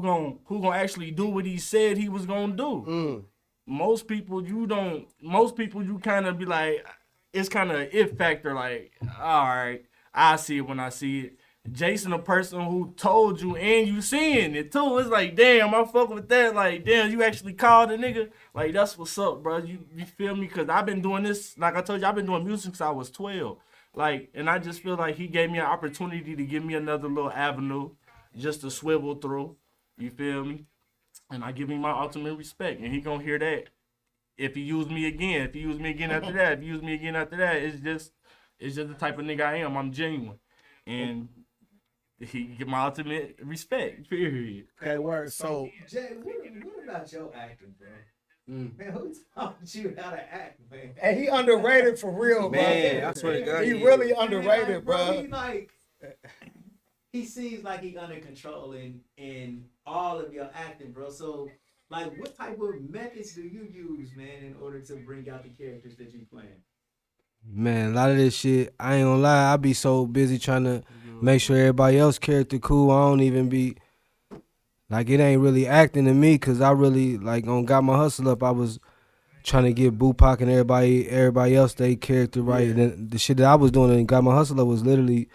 S2: gonna actually do what he said he was gonna do. Most people you kind of be like, it's kind of an if factor. Like, all right, I see it when I see it. Jason, a person who told you and you seeing it too. It's like, damn, I fuck with that. Like, damn, you actually called a nigga. Like, that's what's up, bro. You feel me? Because I've been doing this, like I told you, I've been doing music since I was 12. Like, and I just feel like he gave me an opportunity to give me another little avenue just to swivel through. You feel me? And I give him my ultimate respect. And he gonna hear that if he use me again. If he use me again after that. If he use me again after that, it's just the type of nigga I am. I'm genuine. And he get my ultimate respect, period.
S4: Okay, word. So,
S7: Jay, what about your acting, bro? Man, who taught you how to act, man?
S9: And he underrated for real,
S8: Man,
S9: bro.
S8: I swear to God,
S9: He
S8: he
S9: really
S8: is.
S9: underrated, bro.
S7: He seems like he under control in all of your acting, bro. So, like, what type of methods do you use, man, in order to bring out the characters that you playing?
S1: Man, a lot of this shit, I ain't gonna lie, I be so busy trying to make sure everybody else character cool. I don't even be, like, it ain't really acting to me, because I really, like, on Got My Hustle Up, I was trying to get Bupac and everybody else they character right. And then the shit that I was doing in Got My Hustle Up was literally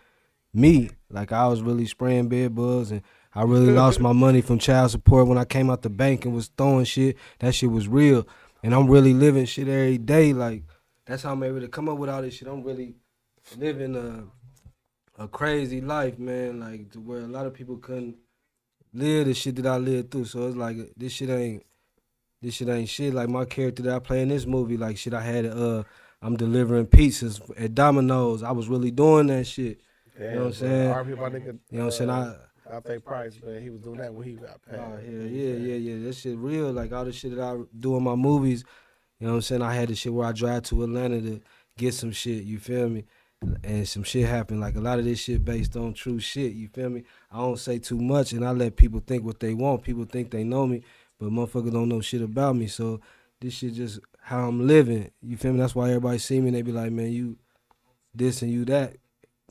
S1: me. Like, I was really spraying bed bugs, and I really lost my money from child support when I came out the bank and was throwing shit. That shit was real. And I'm really living shit every day. Like, that's how I'm able to come up with all this shit. I'm really living a crazy life, man. Like, to where a lot of people couldn't live the shit that I lived through. So it's like, this shit ain't shit. Like, my character that I play in this movie, like, shit, I had I'm delivering pizzas at Domino's. I was really doing that shit.
S4: yeah,
S1: You know what I'm saying?
S4: RP my nigga.
S1: You know what I'm saying?
S4: I think Price, man. He was doing that when he got paid.
S1: Oh, yeah. That shit real. Like, all the shit that I do in my movies, you know what I'm saying? I had the shit where I drive to Atlanta to get some shit, you feel me? And some shit happened. Like, a lot of this shit based on true shit, you feel me? I don't say too much, and I let people think what they want. People think they know me, but motherfuckers don't know shit about me. So this shit just how I'm living, you feel me? That's why everybody see me and they be like, man, you this and you that.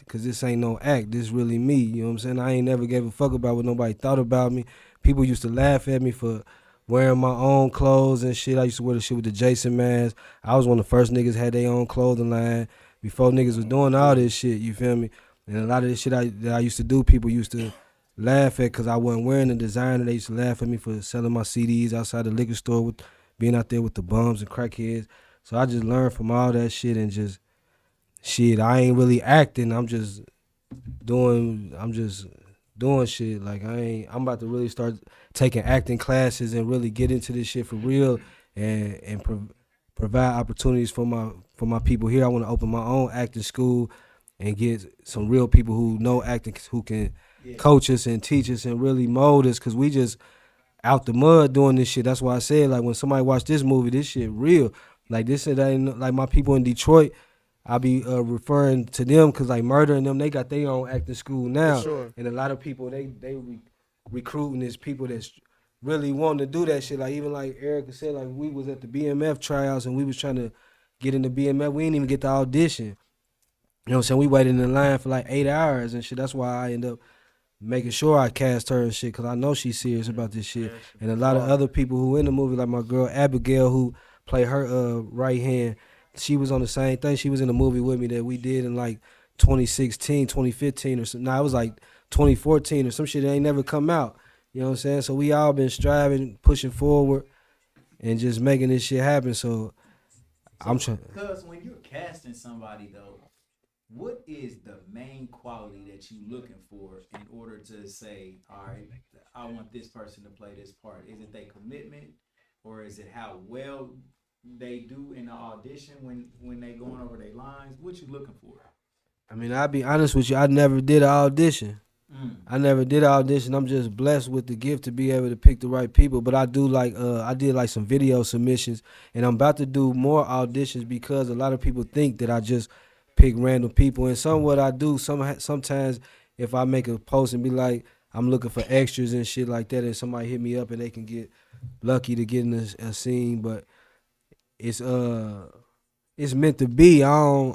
S1: because this ain't no act. This really me. You know what I'm saying? I ain't never gave a fuck about what nobody thought about me. People used to laugh at me for wearing my own clothes and shit. I used to wear the shit with the Jason mask. I was one of the first niggas had their own clothing line before niggas was doing all this shit. You feel me? And a lot of this shit that I used to do, people used to laugh at because I wasn't wearing the designer. They used to laugh at me for selling my CDs outside the liquor store, with being out there with the bums and crackheads. So I just learned from all that shit and just shit. I ain't really acting. I'm just doing shit. Like I'm about to really start taking acting classes and really get into this shit for real and provide opportunities for my people here. I want to open my own acting school and get some real people who know acting, who can coach us and teach us and really mold us, because we just out the mud doing this shit. That's why I said, like, when somebody watch this movie, this shit real. Like, this shit ain't like my people in Detroit. I be referring to them because, like, Murder and them, they got their own acting school now.
S4: Sure.
S1: And a lot of people, they recruiting these people that's really wanting to do that shit. Like, even like Erica said, like, we was at the BMF tryouts and we was trying to get into BMF. We didn't even get the audition. You know what I'm saying? We waited in the line for like 8 hours and shit. That's why I end up making sure I cast her and shit, because I know she's serious about this shit. And a lot of other people who in the movie, like my girl Abigail, who played her right hand, she was on the same thing. She was in the movie with me that we did in like 2016, 2015 or something. Nah, it was like 2014 or some shit that ain't never come out. You know what I'm saying? So we all been striving, pushing forward, and just making this shit happen. So I'm trying.
S7: Because when you're casting somebody, though, what is the main quality that you looking for in order to say, all right, I want this person to play this part? Is it their commitment, or is it how well they do in the audition when they going over their lines? What you looking for?
S1: I mean, I'll be honest with you, I never did an audition. I never did an audition. I'm just blessed with the gift to be able to pick the right people. But I do like, I did like some video submissions, and I'm about to do more auditions because a lot of people think that I just pick random people. And what I do, sometimes if I make a post and be like, I'm looking for extras and shit like that, and somebody hit me up and they can get lucky to get in a scene, but it's meant to be. I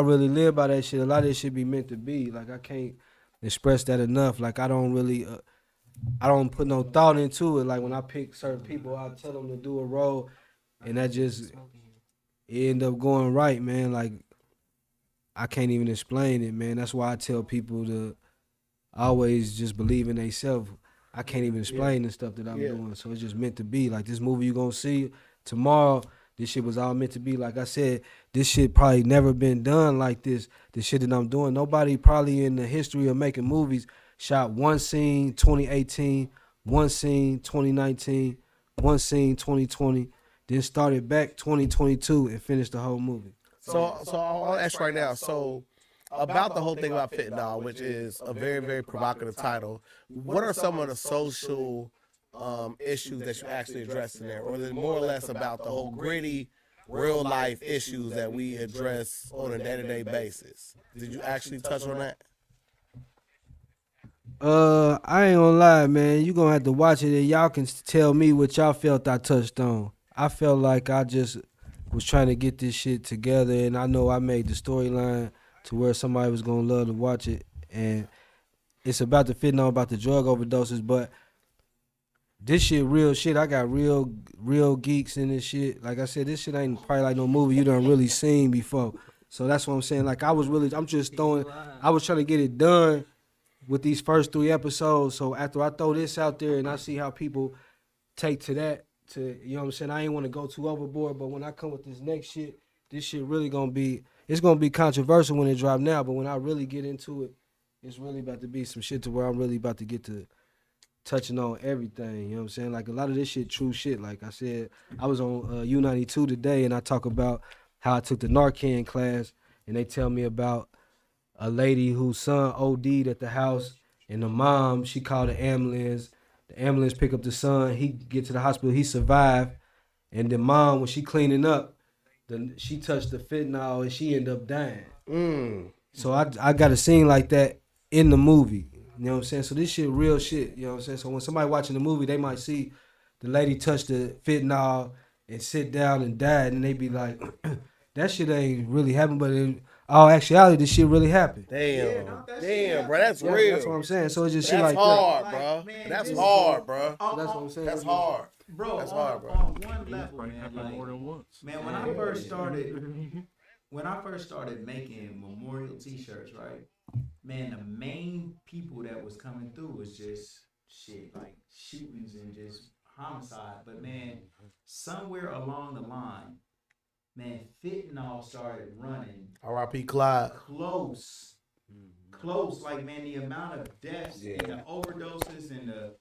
S1: really live by that shit. A lot of this shit be meant to be. Like, I can't express that enough. Like, I don't really I don't put no thought into it. Like, when I pick certain people, I tell them to do a role, and that just it end up going right, man. Like, I can't even explain it, man. That's why I tell people to always just believe in themselves. I can't even explain the stuff that I'm doing. So it's just meant to be. Like, this movie you're going to see tomorrow, this shit was all meant to be. Like I said, this shit probably never been done like this. The shit that I'm doing. Nobody probably in the history of making movies shot one scene 2018, one scene 2019, one scene 2020, then started back 2022 and finished the whole movie.
S4: So I'll ask right now. So about the whole thing about Fentynal, which is a very, very provocative title, what are some of the social issues that you actually address in there? Or is it more or less about the whole gritty, real life issues that we address on a day-to-day basis? Did you actually touch on that?
S1: I ain't gonna lie, man. You gonna have to watch it and y'all can tell me what y'all felt I touched on. I felt like I just was trying to get this shit together, and I know I made the storyline to where somebody was gonna love to watch it. And it's about the fentanyl, about the drug overdoses, but this shit real shit. I got real geeks in this shit. Like I said, this shit ain't probably like no movie you done really seen before. So that's what I'm saying. Like, I was trying to get it done with these first 3 episodes. So after I throw this out there and I see how people take to that, you know what I'm saying? I ain't want to go too overboard, but when I come with this next shit, this shit really it's gonna be controversial when it drop now, but when I really get into it, it's really about to be some shit to where I'm really about to get to touching on everything, you know what I'm saying? Like, a lot of this shit, true shit. Like I said, I was on U92 today, and I talk about how I took the Narcan class, and they tell me about a lady whose son OD'd at the house, and the mom, she called the ambulance. The ambulance pick up the son. He get to the hospital. He survived. And the mom, when she cleaning up, she touched the fentanyl and she ended up dying. So I got a scene like that in the movie. You know what I'm saying? So this shit real shit. You know what I'm saying? So when somebody watching the movie, they might see the lady touch the fentanyl and sit down and die, and they be like, that shit ain't really happened. But all actuality, this shit really happened.
S4: Damn,
S7: no, that shit
S4: damn,
S7: happened.
S4: bro, that's
S1: Yeah,
S4: real.
S1: that's what I'm saying. So it's just shit
S4: That's
S1: like
S4: hard,
S7: Like,
S4: bro.
S7: man,
S4: That's
S7: this-
S4: hard, bro.
S1: that. That's what I'm saying.
S4: That's hard.
S7: Bro,
S4: That's
S7: on,
S4: hard, bro.
S7: on one
S2: It's
S7: level,
S2: probably
S7: man,
S2: happened
S7: like,
S2: more than once.
S7: man, when I first started making memorial T-shirts, right? Man, the main people that was coming through was just shit like shootings and just homicide. But man, somewhere along the line, man, fentanyl started running
S4: R.I.P. Clyde.
S7: close. Like, man, the amount of deaths and the overdoses and the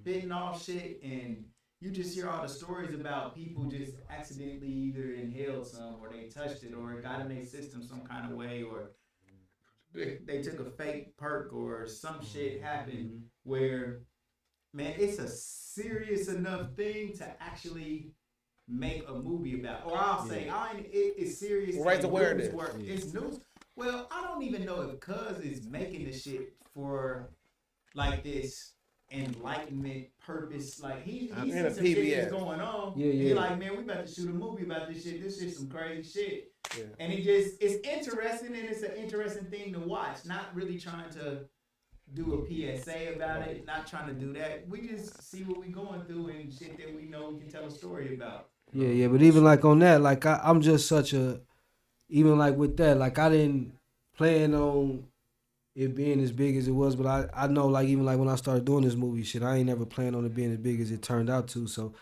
S7: fentanyl shit, and you just hear all the stories about people just accidentally either inhaled some, or they touched it, or it got in their system some kind of way, or they took a fake perk, or some shit happened where, man, it's a serious enough thing to actually make a movie about. Or I'll say, it's serious.
S4: Raise
S7: and
S4: awareness.
S7: news work. It's news. Well, I don't even know if Cuz is making this shit for like this enlightenment purpose. Like he
S4: In
S7: sees
S4: a
S7: some shit
S4: PBS.
S7: that's going on.
S1: Yeah.
S7: He like, man, we about to shoot a movie about this shit. This shit's some crazy shit.
S4: Yeah.
S7: And it's interesting, and it's an interesting thing to watch. Not really trying to do a PSA about it. Not trying to do that. We just see what we going through and shit that we know we can tell a story about.
S1: Yeah, but even like on that, like I'm just such a, even like with that, like I didn't plan on it being as big as it was, but I know like even like when I started doing this movie shit, I ain't never planned on it being as big as it turned out to. So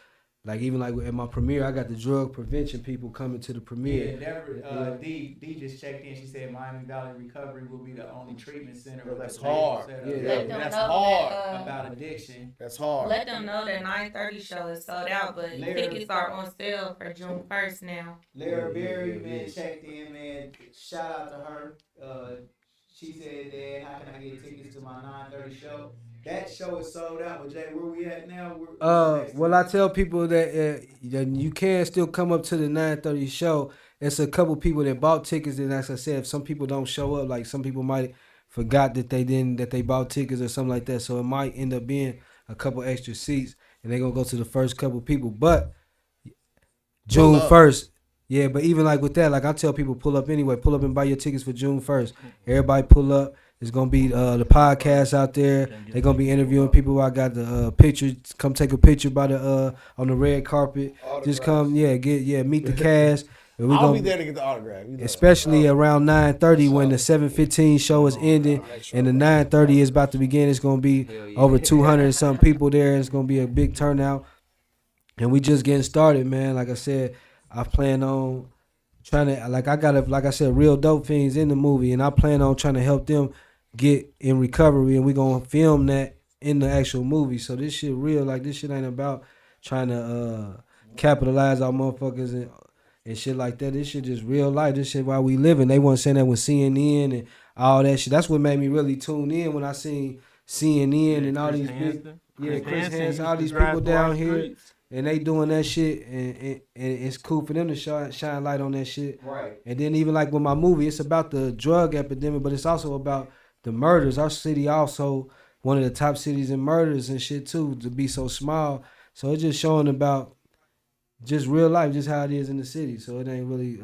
S1: like even like at my premiere, I got the drug prevention people coming to the premiere.
S7: Yeah, Deborah, D just checked in. She said Miami Valley Recovery will be the only treatment center.
S4: Yo,
S7: with
S4: that's
S7: a table
S4: hard.
S7: set up.
S1: Yeah,
S3: Let them
S4: that's
S3: know
S4: hard.
S3: that,
S7: About addiction.
S4: That's hard.
S3: let them know that 9:30 show is sold out, but
S7: Larry-
S3: tickets are on sale for June 1st now.
S7: Lara Berry, man, checked in, man. Shout out to her. She said that, how can I get tickets to my 9:30 show? That show is sold out. But Jay, where we at now?
S1: Well, I tell people that you can still come up to the 9:30 show. It's a couple people that bought tickets, and as I said, if some people don't show up, like some people might forgot that they bought tickets or something like that. So it might end up being a couple extra seats, and they're gonna go to the first couple people. But June 1st, yeah. But even like with that, like I tell people, pull up anyway. Pull up and buy your tickets for June 1st. Everybody pull up. There's gonna be the podcast out there. They're gonna be interviewing people. I got the pictures. Come take a picture by the on the red carpet. Just come, meet the cast. And
S4: I'll be there to get the autograph. You know.
S1: Especially around 9:30 when the 7:15 show is ending and the 9:30 is about to begin. It's gonna be over 200 and some people there. It's gonna be a big turnout, and we just getting started, man. Like I said, I plan on trying to like I said, real dope fiends in the movie, and I plan on trying to help them get in recovery, and we gonna film that in the actual movie. So this shit real. Like this shit ain't about trying to capitalize our motherfuckers and shit like that. This shit just real life. This shit while we living. They wasn't saying that with CNN and all that shit. That's what made me really tune in when I seen CNN and all these Chris Hansen, all these people down here, and they doing that shit, and it's cool for them to shine light on that shit.
S7: Right.
S1: And then even like with my movie, it's about the drug epidemic, but it's also about the murders. Our city also one of the top cities in murders and shit too, to be so small. So it's just showing about just real life, just how it is in the city. So it ain't really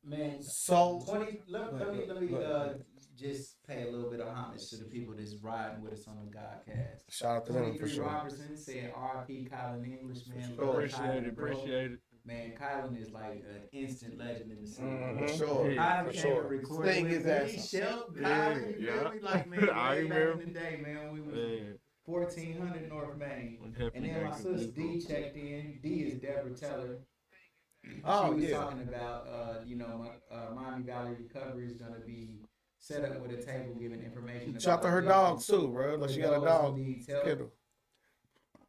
S7: Man,
S4: So
S7: 20. Let me just pay a little bit of homage to the people that's riding with us on the Godcast.
S4: shout out to them for
S7: 23
S4: sure.
S7: Robertson said R.P. Kylan English, man.
S4: For sure.
S2: Appreciate it.
S7: Man, Kylan is like an instant legend in the city.
S4: For sure.
S7: Kylan
S4: For
S7: came
S4: sure.
S7: and recorded
S4: Sting
S7: with
S4: his
S7: me.
S4: ass
S7: Shell,
S2: Yeah,
S7: Kylan, you
S2: yeah.
S7: feel me? Like, man,
S2: I
S7: way back
S2: remember.
S7: in the day, man, we was
S2: Man,
S7: 1400 North Main. And then my sister D checked in. D is Deborah Teller.
S4: Oh,
S7: She was
S4: yeah.
S7: talking about, Miami Valley Recovery is going to be set up with a table giving information.
S4: Shout out to her dogs too, bro. Like she got a
S7: those
S4: dog.
S7: who needs help.
S4: Kendall.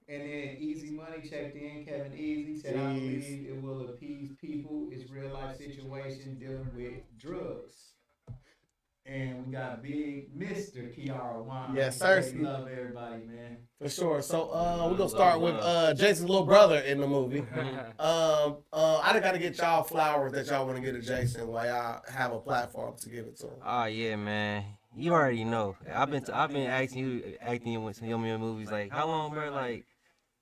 S7: And then Easy Money checked in. Kevin Easy said, I believe it will appease people. It's real life situation dealing with drugs. And we got big Mr. Kiara Wine.
S4: Yes, sir.
S7: They love everybody, man.
S4: For sure. So we're gonna start with Jason's little brother in the movie. I done gotta get y'all flowers that y'all wanna give to Jason while y'all have a platform to give it to him.
S8: Oh yeah, man. You already know. I've been asking you acting in some of your movies. Like, how long, bro? Like,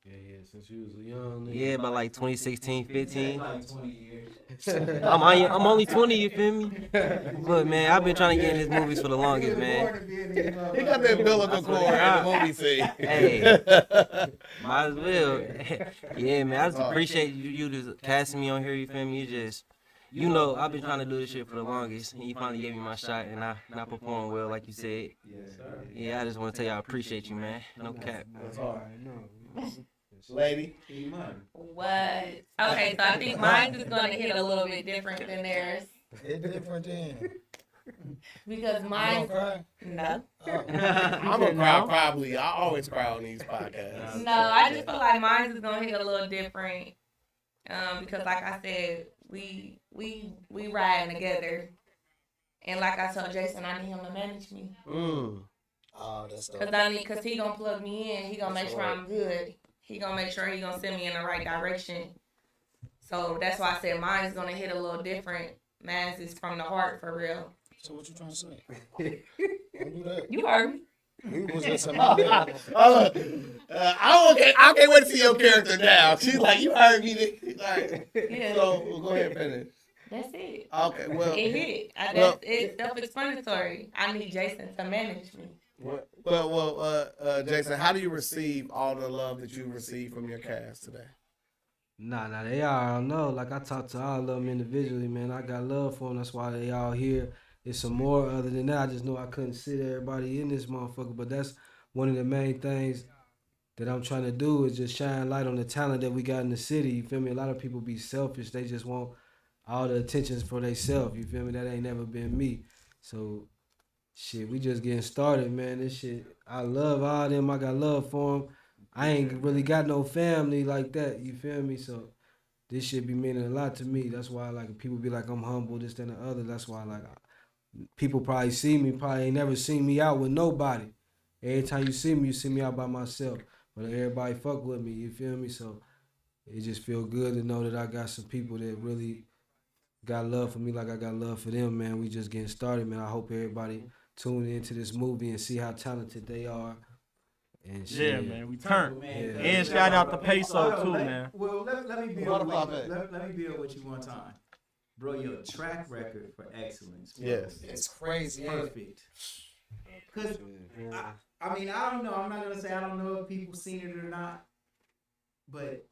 S1: Yeah, since you was a young nigga.
S8: Yeah, about like 2016, 15.
S7: Like 20 years.
S8: I'm only 20, you feel me? But man, I've been trying to get in these movies for the longest, man.
S4: He got that umbilical cord in the movie scene.
S8: Hey, might as well. Yeah, man, I just appreciate you just casting me on here, you feel me? You just, you know, I've been trying to do this shit for the longest, and you finally gave me my shot, and I performed well, like you said.
S7: Yes, sir.
S8: Yeah, I just want to tell you I appreciate you, man. No cap.
S4: That's hard.
S1: No.
S4: Lady.
S7: E-money.
S3: What? Okay, so I think mine is gonna hit a little bit different than theirs
S9: It's different then.
S3: because
S9: You
S3: mine.
S9: gonna cry?
S3: No.
S4: I'm gonna cry probably. I always cry on these podcasts.
S3: No, I just feel like mine is gonna hit a little different. Because like I said, we riding together. And like I told Jason, I need him to manage me.
S9: Oh, that's dope.
S3: Cause he gonna plug me in. He gonna make sure I'm good. He gonna make sure he gonna send me in the right direction. So that's why I said mine's gonna hit a little different. Mine's is from the heart for real.
S9: So what you trying to say? Don't do that.
S3: You heard me.
S9: We was just in my bed.
S4: I can't wait to see your character now. She's like, you heard me. Like,
S3: Yeah.
S4: so go ahead and finish.
S3: That's it.
S4: Okay, well,
S3: It hit.
S4: well-
S3: It's self-explanatory. I need Jason to manage me.
S4: Jason, how do you receive all the love that you received from your cast today?
S1: Nah, they all know. Like, I talk to all of them individually, man. I got love for them. That's why they all here. It's some more other than that. I just know I couldn't sit everybody in this motherfucker. But that's one of the main things that I'm trying to do is just shine light on the talent that we got in the city. You feel me? A lot of people be selfish. They just want all the attention for themselves. You feel me? That ain't never been me. So, shit, we just getting started, man. This shit, I love all them. I got love for them. I ain't really got no family like that. You feel me? So, this shit be meaning a lot to me. That's why, like, people be like, I'm humble, this, that, and the other. That's why, like, people probably see me, probably ain't never seen me out with nobody. Every time you see me out by myself. But everybody fuck with me, you feel me? So, it just feel good to know that I got some people that really got love for me like I got love for them, man. We just getting started, man. I hope everybody tune into this movie and see how talented they are. And shit.
S2: Yeah, man, we turned.
S1: Yeah.
S2: And shout out to Peso too, man.
S7: Well, let me build with you one time. Bro, your track record for excellence. Bro,
S4: Yes.
S9: It's crazy.
S7: perfect. Because, I mean, I don't know. I'm not going to say I don't know if people seen it or not. But,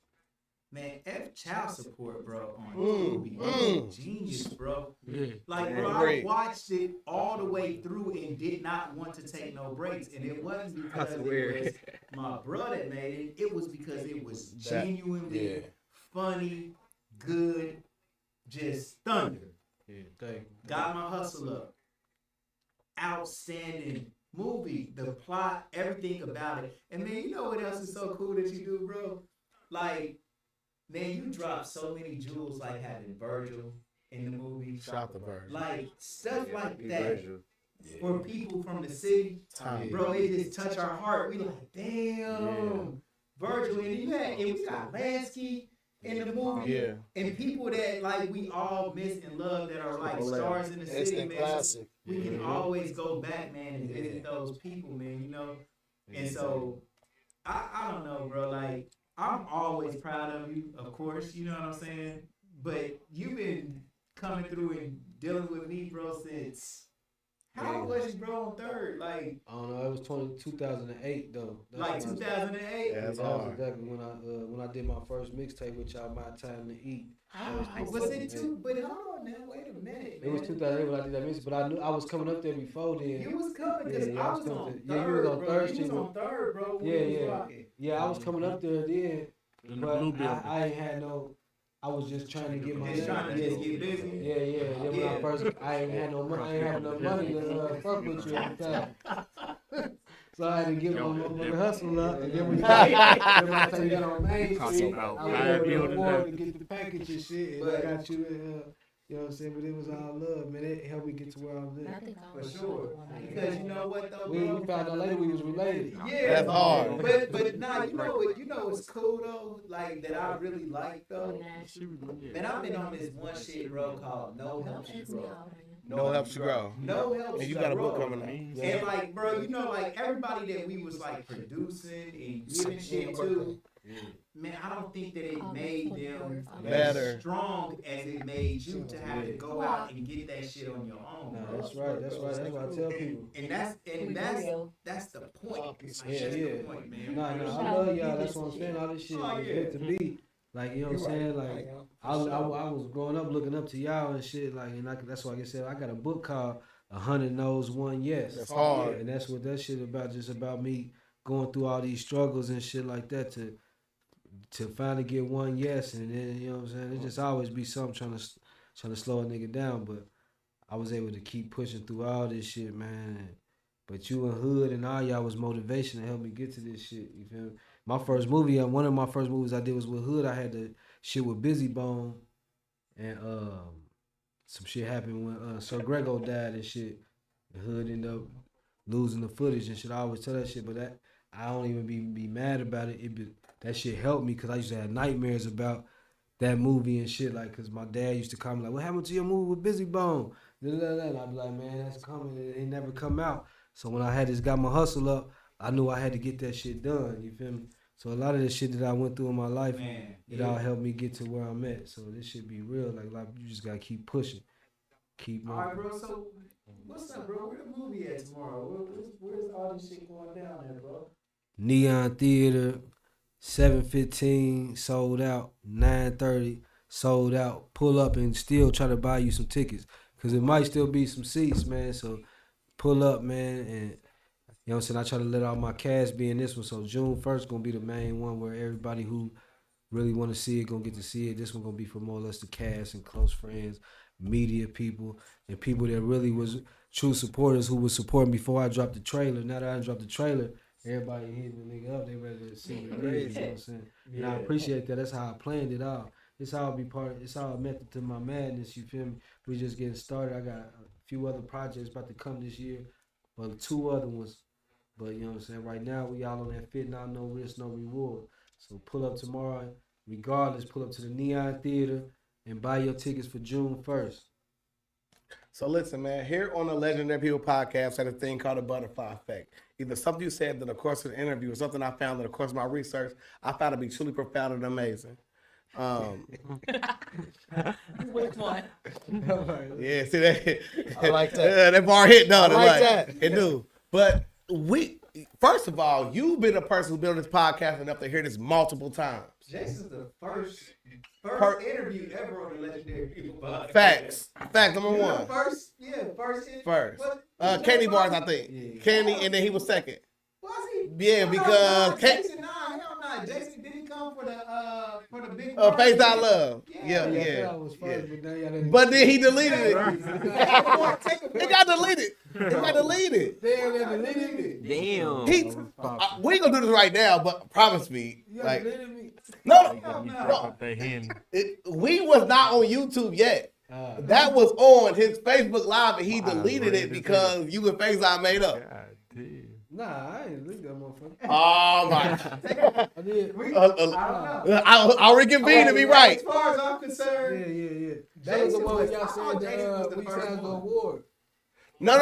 S7: man, child support, bro, on Tubi. Genius, bro.
S2: Yeah.
S7: Like, bro, I watched it all the way through and did not want to take no breaks. And it wasn't because it was my brother that made it. It was because it was genuinely funny, good, just thunder.
S1: Yeah, thank you.
S7: Got my hustle up. Outstanding movie. The plot, everything about it. And man, you know what else is so cool that you do, bro? Like, man, you drop so many jewels like having Virgil in the movie.
S4: Shout the bird.
S7: Like, stuff like that. For people from the city, bro, it just touch our heart. We like, damn, Virgil. And we got Lansky in the movie.
S4: Yeah.
S7: And people that like we all miss and love that are like stars in the city,
S9: Instant
S7: man.
S9: classic.
S7: We can always go back, man, and visit those people, man, you know? And so, I don't know, bro. Like, I'm always proud of you, of course, you know what I'm saying? But you've been coming through and dealing with me, bro, since... How old was you, bro, on third? Like,
S1: I don't know. It was 2008 though.
S7: like 2008?
S4: Yeah, that's
S1: that was
S4: hard.
S1: exactly when I did my first mixtape with y'all, My Time to Eat.
S7: Was it too? But hold on now, wait a minute,
S1: It
S7: man.
S1: was 2008 when I did that mixtape, but I knew I was coming up there before then.
S7: You was coming because
S1: Yeah,
S7: I
S1: I
S7: was
S1: was coming
S7: on
S1: to-
S7: third,
S1: yeah, you was on
S7: bro.
S1: Third
S7: You was
S1: Street.
S7: on third, bro. when
S1: Yeah,
S7: we was
S1: yeah.
S7: rocking.
S1: Yeah, I was coming up there then,
S2: In the
S1: but
S2: blue building.
S1: I ain't had no. I was just trying to get my.
S7: Just trying to just get busy.
S1: Yeah. Then when I first, I ain't had no money. I ain't had no money to fuck with you at the time. So I had to get my motherfucking hustle up, and then when you got you got on Main Street, I was able to afford to get the package and shit, and I got you. You know what I'm saying? But it was all love, man. It helped me get to where I was at.
S7: For sure. Because you know what though,
S1: We
S7: bro?
S1: found out later we was related.
S7: Yeah,
S4: That's hard.
S7: But nah, you know what's cool though, like that I really like though. Man, I've been on this one shit, bro, called No Helps You Grow.
S4: No helps you grow.
S7: No helps
S4: And you
S7: you
S4: got a book
S7: grow.
S4: coming out.
S7: And like, bro, you know, like everybody that we was like producing and giving shit to, man, I don't think that it made them
S4: Better.
S7: as strong as it made you to have to go out and get that shit on your own.
S1: Nah,
S7: bro.
S1: that's right. That's what I tell people.
S7: And that's the point. That's the point, man.
S1: Nah, I love y'all. That's what I'm saying. All this shit is meant to be. Like, you know what I'm saying? Like, I was growing up looking up to y'all and shit. Like, and that's why I said I got a book called 100 No's, 1 Yes.
S4: That's hard.
S1: And that's what that shit about. Just about me going through all these struggles and shit like that to finally get 1 yes. And then, you know what I'm saying? It just always be something trying to slow a nigga down. But I was able to keep pushing through all this shit, man. But you and Hood and all y'all was motivation to help me get to this shit. You feel me? My first movie, one of my first movies I did was with Hood. I had the shit with Busy Bone, and some shit happened when Sir Grego died and shit. And Hood ended up losing the footage and shit. I always tell that shit, but that I don't even be mad about it. That shit helped me because I used to have nightmares about that movie and shit. Like, cause my dad used to call me like, "What happened to your movie with Busy Bone?" And I'd be like, "Man, that's coming." And it never come out. So when I had this Got My Hustle Up, I knew I had to get that shit done. You feel me? So a lot of the shit that I went through in my life, it all helped me get to where I'm at. So this shit be real. Like you just gotta keep pushing, keep moving.
S7: All right, bro. So what's up, bro? Where the movie at tomorrow? Where's all this shit going down at, bro?
S1: Neon Theater, 7:15 sold out, 9:30 sold out. Pull up and still try to buy you some tickets, cause it might still be some seats, man. So pull up, man, and you know what I'm saying? I try to let all my cast be in this one. So June 1st gonna be the main one where everybody who really want to see it gonna get to see it. This one gonna be for more or less the cast and close friends, media people, and people that really was true supporters who was supporting before I dropped the trailer. Now that I dropped the trailer, everybody hitting the nigga up. They ready to see it. You know what I'm saying? And I appreciate that. That's how I planned it out. It's all it's all a method to my madness. You feel me? We just getting started. I got a few other projects about to come this year, but 2 other ones. But you know what I'm saying? Right now, we all on that Fentynal, no risk, no reward. So pull up tomorrow, regardless, pull up to the Neon Theater and buy your tickets for June 1st.
S4: So listen, man, here on the Legendary People podcast, I had a thing called the butterfly effect. Either something you said in the course of the interview or something I found in the course of my research, I found to be truly profound and amazing.
S3: Which one?
S4: Yeah, see that?
S9: I like that.
S4: That bar hit, no,
S9: I like that.
S4: It do. But first of all, you've been a person who's been on this podcast enough to hear this multiple times.
S7: Jason's the first interview ever on the Legendary People podcast.
S4: Fact number one.
S7: First.
S4: Candy Bars, I think.
S1: Yeah.
S4: Candy, and then he was second.
S7: Was he?
S4: Yeah, because
S7: Jason, hell no. Jason, did he come for the big
S4: Face Out Love. Yeah.
S1: I was first, but now y'all done-
S4: But then he deleted it.
S7: Take a
S4: It got deleted.
S1: Damn, they deleted it.
S8: Damn.
S4: We ain't gonna do this right now, but promise me.
S1: You
S4: Like,
S1: deleted me.
S4: no.
S2: They hitting.
S4: We was not on YouTube yet. That was on his Facebook Live, and he deleted it because you and Face Out made up.
S2: God damn.
S1: Nah, I ain't deleted that motherfucker.
S4: Oh my!
S1: I did.
S7: I don't know.
S4: I'll reconvene to be right.
S7: As far as I'm concerned,
S1: Yeah. That was the one where y'all said
S7: Jason was
S1: that
S7: the
S1: we
S7: first
S1: signed the
S7: one.
S1: award.
S4: No.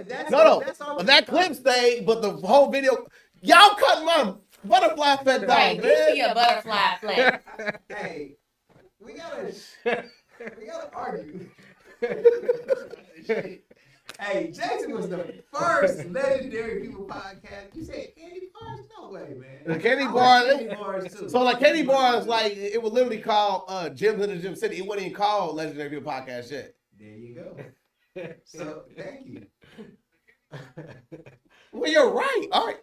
S7: That's all.
S4: That clip stayed, but the whole video, y'all cut my butterfly effect
S3: Right,
S4: off,
S3: you see
S4: man.
S3: a butterfly flag.
S7: Hey, we gotta argue. Hey, Jason was the first Legendary People podcast. You said Candy Bars? No way, man.
S4: The Candy
S7: I
S4: Bars.
S7: like Candy Bars too.
S4: So like Candy Bars, like it was literally called Gyms in the Gym City. It wasn't even called Legendary People Podcast yet.
S7: There you go. So thank you.
S4: Well, you're right. All right.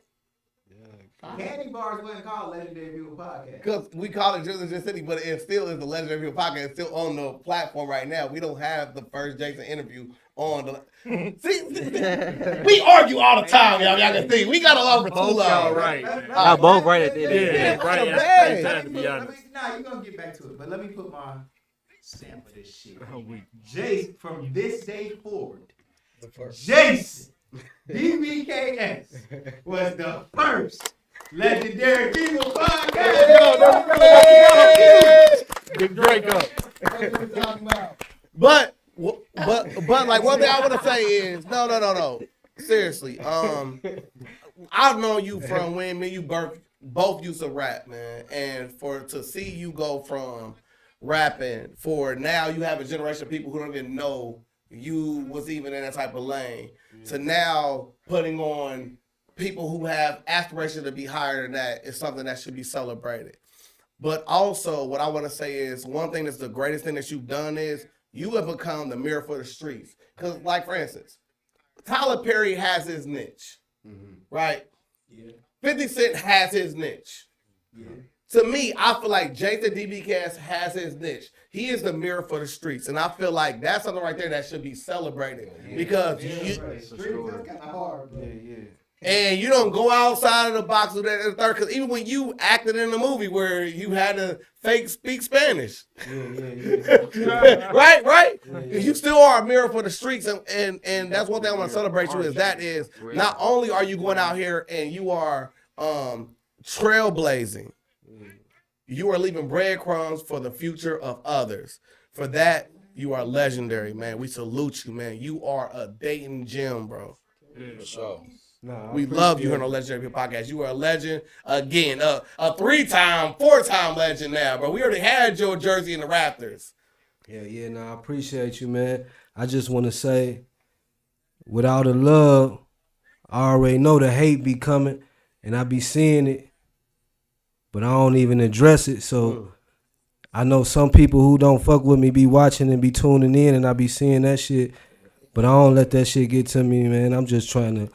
S7: Candy Bars wasn't called Legendary People podcast.
S4: Because we call it Gyms in the Gym City, but it still is the Legendary People Podcast. It's still on the platform right now. We don't have the first Jason interview on the. See, we argue all the time, y'all. Y'all can see. We got along for too
S2: Both
S4: long.
S2: y'all right.
S8: Y'all both right at the end.
S2: Yeah,
S4: not
S2: right.
S4: bad.
S2: That's to be honest.
S7: Nah, you're gonna get back to it, but let me put my stamp of this shit.
S2: Oh, we-
S7: Jason, from this day forward, Jason DBKS was the first Legendary People podcast.
S2: Big Drake up.
S4: But like one thing I want to say is no. Seriously, I've known you from when me and you birthed both use of rap, man, and to see you go from rapping for now you have a generation of people who don't even know you was even in that type of lane to now putting on people who have aspiration to be higher than that is something that should be celebrated. But also, what I want to say is one thing that's the greatest thing that you've done is you have become the mirror for the streets. Because, like, for instance, Tyler Perry has his niche, right?
S7: Yeah.
S4: 50 Cent has his niche.
S7: Yeah.
S4: To me, I feel like Jason DBKS has his niche. He is the mirror for the streets. And I feel like that's something right there that should be celebrated. Because
S7: Streets is kind of hard, bro.
S4: and you don't go outside of the box with that third. Because even when you acted in a movie where you had to fake speak Spanish, right? You still are a mirror for the streets, and that's one thing I want to celebrate you is not only are you going out here and you are trailblazing, you are leaving breadcrumbs for the future of others. For that, you are legendary, man. We salute you, man. You are a Dayton gem, bro.
S9: For sure.
S4: We love you here on the Legendary People Podcast. You are a legend. Again, a 3-time, 4-time legend now, bro. We already had your jersey in the Raptors.
S1: Yeah, I appreciate you, man. I just want to say, without the love, I already know the hate be coming, and I be seeing it, but I don't even address it. So I know some people who don't fuck with me be watching and be tuning in, and I be seeing that shit, but I don't let that shit get to me, man. I'm just trying to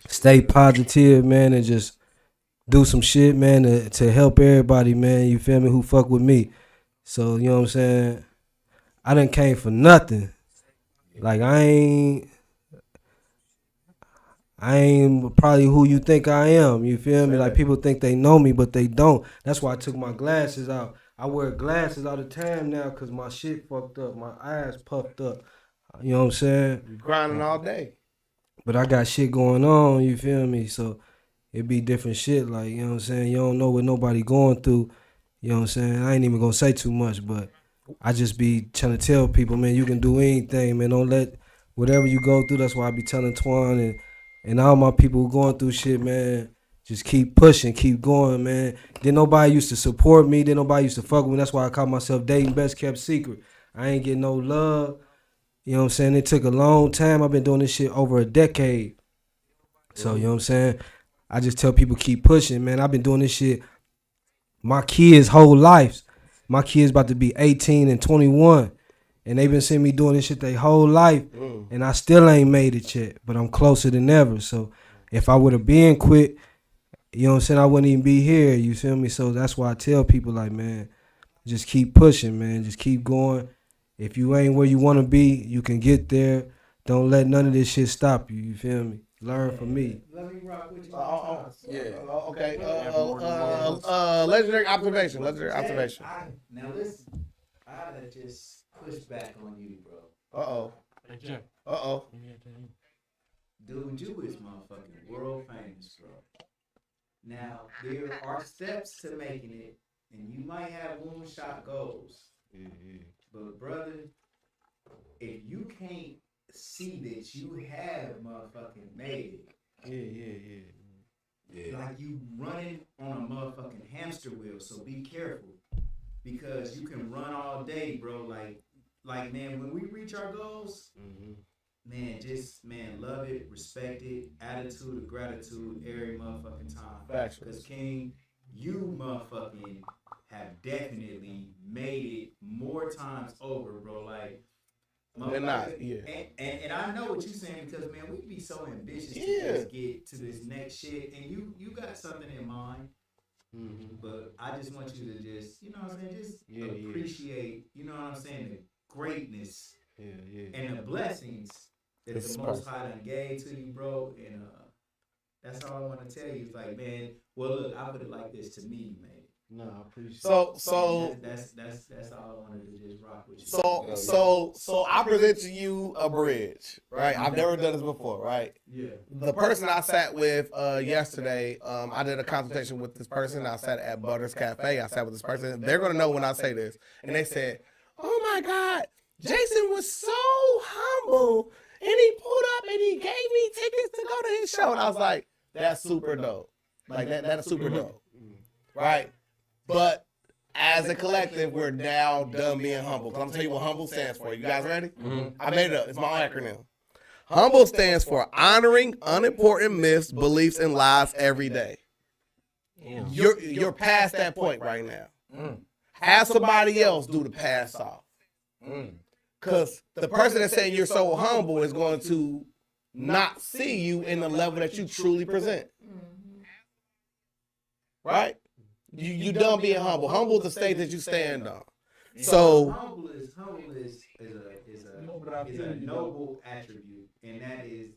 S1: stay positive, man, and just do some shit, man, to help everybody, man, you feel me, who fuck with me. So, you know what I'm saying? I done came for nothing. Like, I ain't probably who you think I am, you feel me? Like, people think they know me, but they don't. That's why I took my glasses out. I wear glasses all the time now because my shit fucked up. My eyes puffed up. You know what I'm saying?
S4: You grinding all day.
S1: But I got shit going on, you feel me? So it be different shit, like, you know what I'm saying? You don't know what nobody going through, you know what I'm saying? I ain't even gonna say too much, but I just be trying to tell people, man, you can do anything, man. Don't let whatever you go through, that's why I be telling Twan and all my people who going through shit, man, just keep pushing, keep going, man. Then nobody used to support me, then nobody used to fuck with me. That's why I call myself Dayton Best Kept Secret. I ain't getting no love. You know what I'm saying? It took a long time. I've been doing this shit over a decade. So, you know what I'm saying? I just tell people keep pushing, man. I've been doing this shit my kids' whole lives. My kids about to be 18 and 21. And they been seeing me doing this shit their whole life. And I still ain't made it yet. But I'm closer than ever. So, if I would have been quit, you know what I'm saying, I wouldn't even be here. You feel me? So, that's why I tell people, like, man, just keep pushing, man. Just keep going. If you ain't where you want to be, you can get there. Don't let none of this shit stop you. You feel me? Learn from me.
S7: Let me rock with you.
S4: Okay. Legendary observation.
S7: Now listen, I gotta just push back on you, bro.
S4: Uh-oh.
S7: Dude, you is motherfucking world famous, bro. Now, there are steps to making it, and you might have moonshot goals. But brother, if you can't see that you have motherfucking made it, like you running on a motherfucking hamster wheel. So be careful, because you can run all day, bro. Like man, when we reach our goals, man, just love it, respect it, attitude of gratitude every motherfucking time. Because King, you motherfucking have definitely made it more times over, bro. Like,
S4: they're not,
S7: and I know what you're saying, because man, we be so ambitious to just get to this next shit, and you got something in mind. But I just want you to just, you know what I'm saying, just appreciate, you know what I'm saying, the greatness and the blessings that the Most High done gave to you, bro. And that's all I want to tell you. It's like, man, well, look, I put it like this: to me, man.
S1: No, I appreciate
S4: So
S7: that's all I wanted to just rock with you.
S4: So I present to you a bridge, right? I've never done this before, right?
S7: Yeah.
S4: The person I sat with yesterday, I did a consultation with this person. I sat at Butters Cafe. I sat with this person. They're gonna know when I say this, and they said, "Oh my God, Jason was so humble, and he pulled up and he gave me tickets to go to his show." And I was like, "That's super dope." Like that's super dope, right? But as a collective, we're now done being humble. I'm gonna tell you what humble stands for. You guys ready? I made it up. It's my acronym. Humble stands for honoring unimportant myths, beliefs, and lies every day. You're past that point right now. Have somebody else do the pass off. Because the person that's saying you're so humble is going to not see you in the level that you truly present. Right? You done being humble. Humble is the state that you stand on. So
S7: humble is a noble attribute, and that is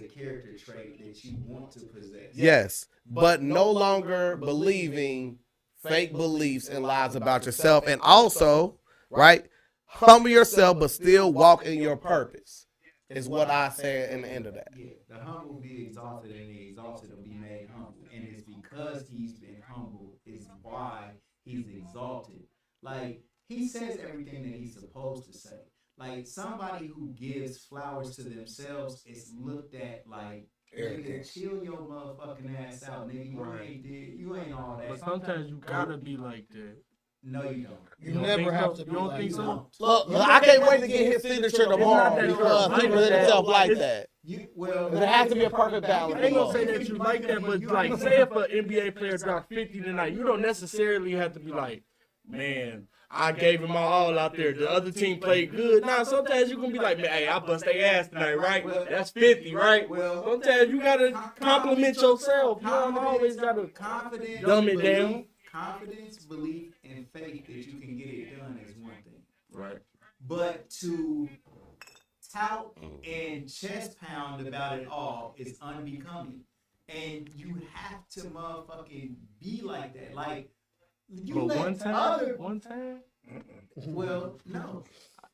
S7: a character trait that you want to possess.
S4: yes, but no longer believing fake beliefs and lies about yourself, and also, right, humble yourself but still walk in your purpose. Is what I say in the end of that.
S7: Yeah, the humble will be exalted, and the exalted will be made humble, and it's because he's been humble is why he's exalted. Like, he says everything that he's supposed to say. Like, somebody who gives flowers to themselves is looked at like, nigga, chill your motherfucking ass out, nigga. You ain't all that.
S2: But sometimes you gotta be like that.
S7: No, you don't.
S9: You never have to be
S2: You don't
S9: like
S2: think
S9: that.
S2: so?
S4: Look, I can't wait to get his signature tomorrow because he presents himself like that. There has to be a perfect balance.
S2: I ain't gonna say that you like that, but like, say if an NBA player dropped 50 tonight, you don't necessarily have to be like, man, I gave him my all out there. The other team played good. Nah, sometimes you gonna be like, man, hey, I bust their ass tonight, right? That's 50, right? Sometimes you gotta compliment yourself. You don't always gotta dumb it down.
S7: Confidence, belief, and faith that you can get it done is one thing.
S2: Right.
S7: But to tout and chest pound about it all is unbecoming. And you have to motherfucking be like that. Like, you
S2: But
S7: let
S2: one time?
S7: Well, no.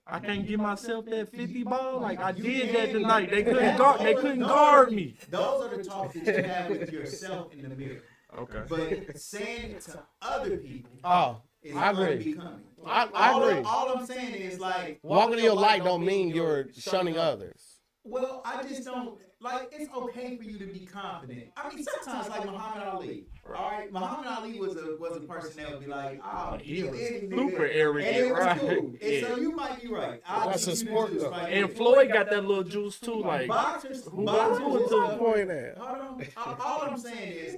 S2: I can't give myself that 50 ball. Like, I did that tonight. They couldn't guard me.
S7: Those are the talks that you have with yourself in the mirror.
S2: Okay.
S7: But saying it to other people is
S4: I agree.
S7: unbecoming.
S4: I agree.
S7: All I'm saying is, like,
S4: Walking in your light don't mean you're shunning others.
S7: well, I just don't, like, it's okay for you to be confident. I mean, sometimes, like Muhammad Ali, all right? Muhammad Ali was a person that would be like, oh,
S2: He was
S7: any
S2: super
S7: nigga.
S2: arrogant,
S7: And it was
S2: right?
S7: cool. And
S2: Yeah.
S7: so you might be right.
S9: That's a sport, though.
S2: And Floyd got that little juice too. Like,
S7: Boxers,
S2: who
S7: boxers,
S2: to the
S4: point at?
S7: hold on. All I'm saying is,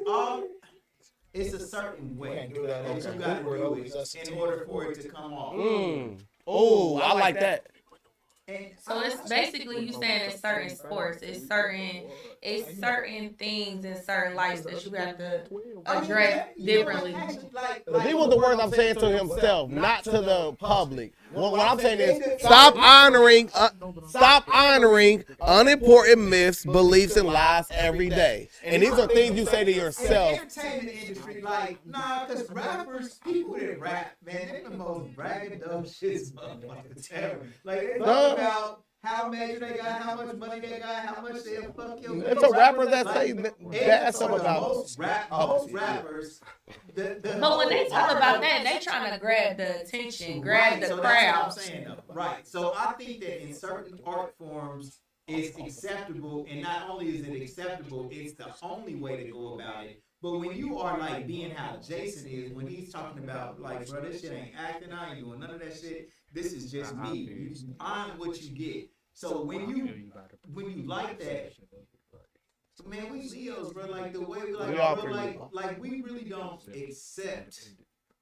S7: it's a certain way
S9: Can't do that
S7: that
S9: on
S7: you gotta
S9: camera,
S7: do
S9: because that's
S7: it in order for it to come off.
S4: Oh, I like that.
S7: And
S3: So it's basically you saying it's certain sports, it's certain things in certain lives that you have to address differently.
S4: These were the words I'm saying to himself, not to the public. What I'm saying is, stop honoring unimportant myths, beliefs, and lies every day. And these are things you say to yourself.
S7: Entertainment industry, like, nah, because rappers, people that rap, man, they're the most bragging dumb shits motherfuckers ever. Like, they talk about how major they got, how much money they got, how much they'll fuck your
S4: It's a rapper that say bad
S7: so
S4: stuff
S7: the
S4: about
S7: most rappers.
S3: But when they talk about that, they trying to grab the attention, grab the
S7: so
S3: crowd.
S7: That's what I'm saying, though. Right. So I think that in certain art forms, it's acceptable, and not only is it acceptable, it's the only way to go about it. But when you are like being how Jason is, when he's talking about like, bro, this shit ain't acting, I ain't doing none of that shit. This is just me. I'm what you get. So when you like that, so man, we Leos, bro. Like the way we like,
S4: We are
S7: bro,
S4: pretty
S7: like we really don't accept.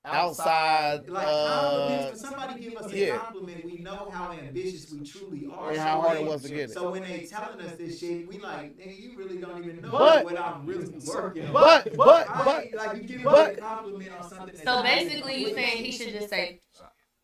S4: Outside,
S7: Like compliments, when somebody give us a compliment, we know how ambitious we truly are.
S4: and how hard it was to get it.
S7: So when they telling us this shit, we like, nigga, you really don't even know
S4: But-
S7: what I'm really working on.
S4: But,
S7: Like you give me a compliment on something.
S3: So basically, you saying he should just say,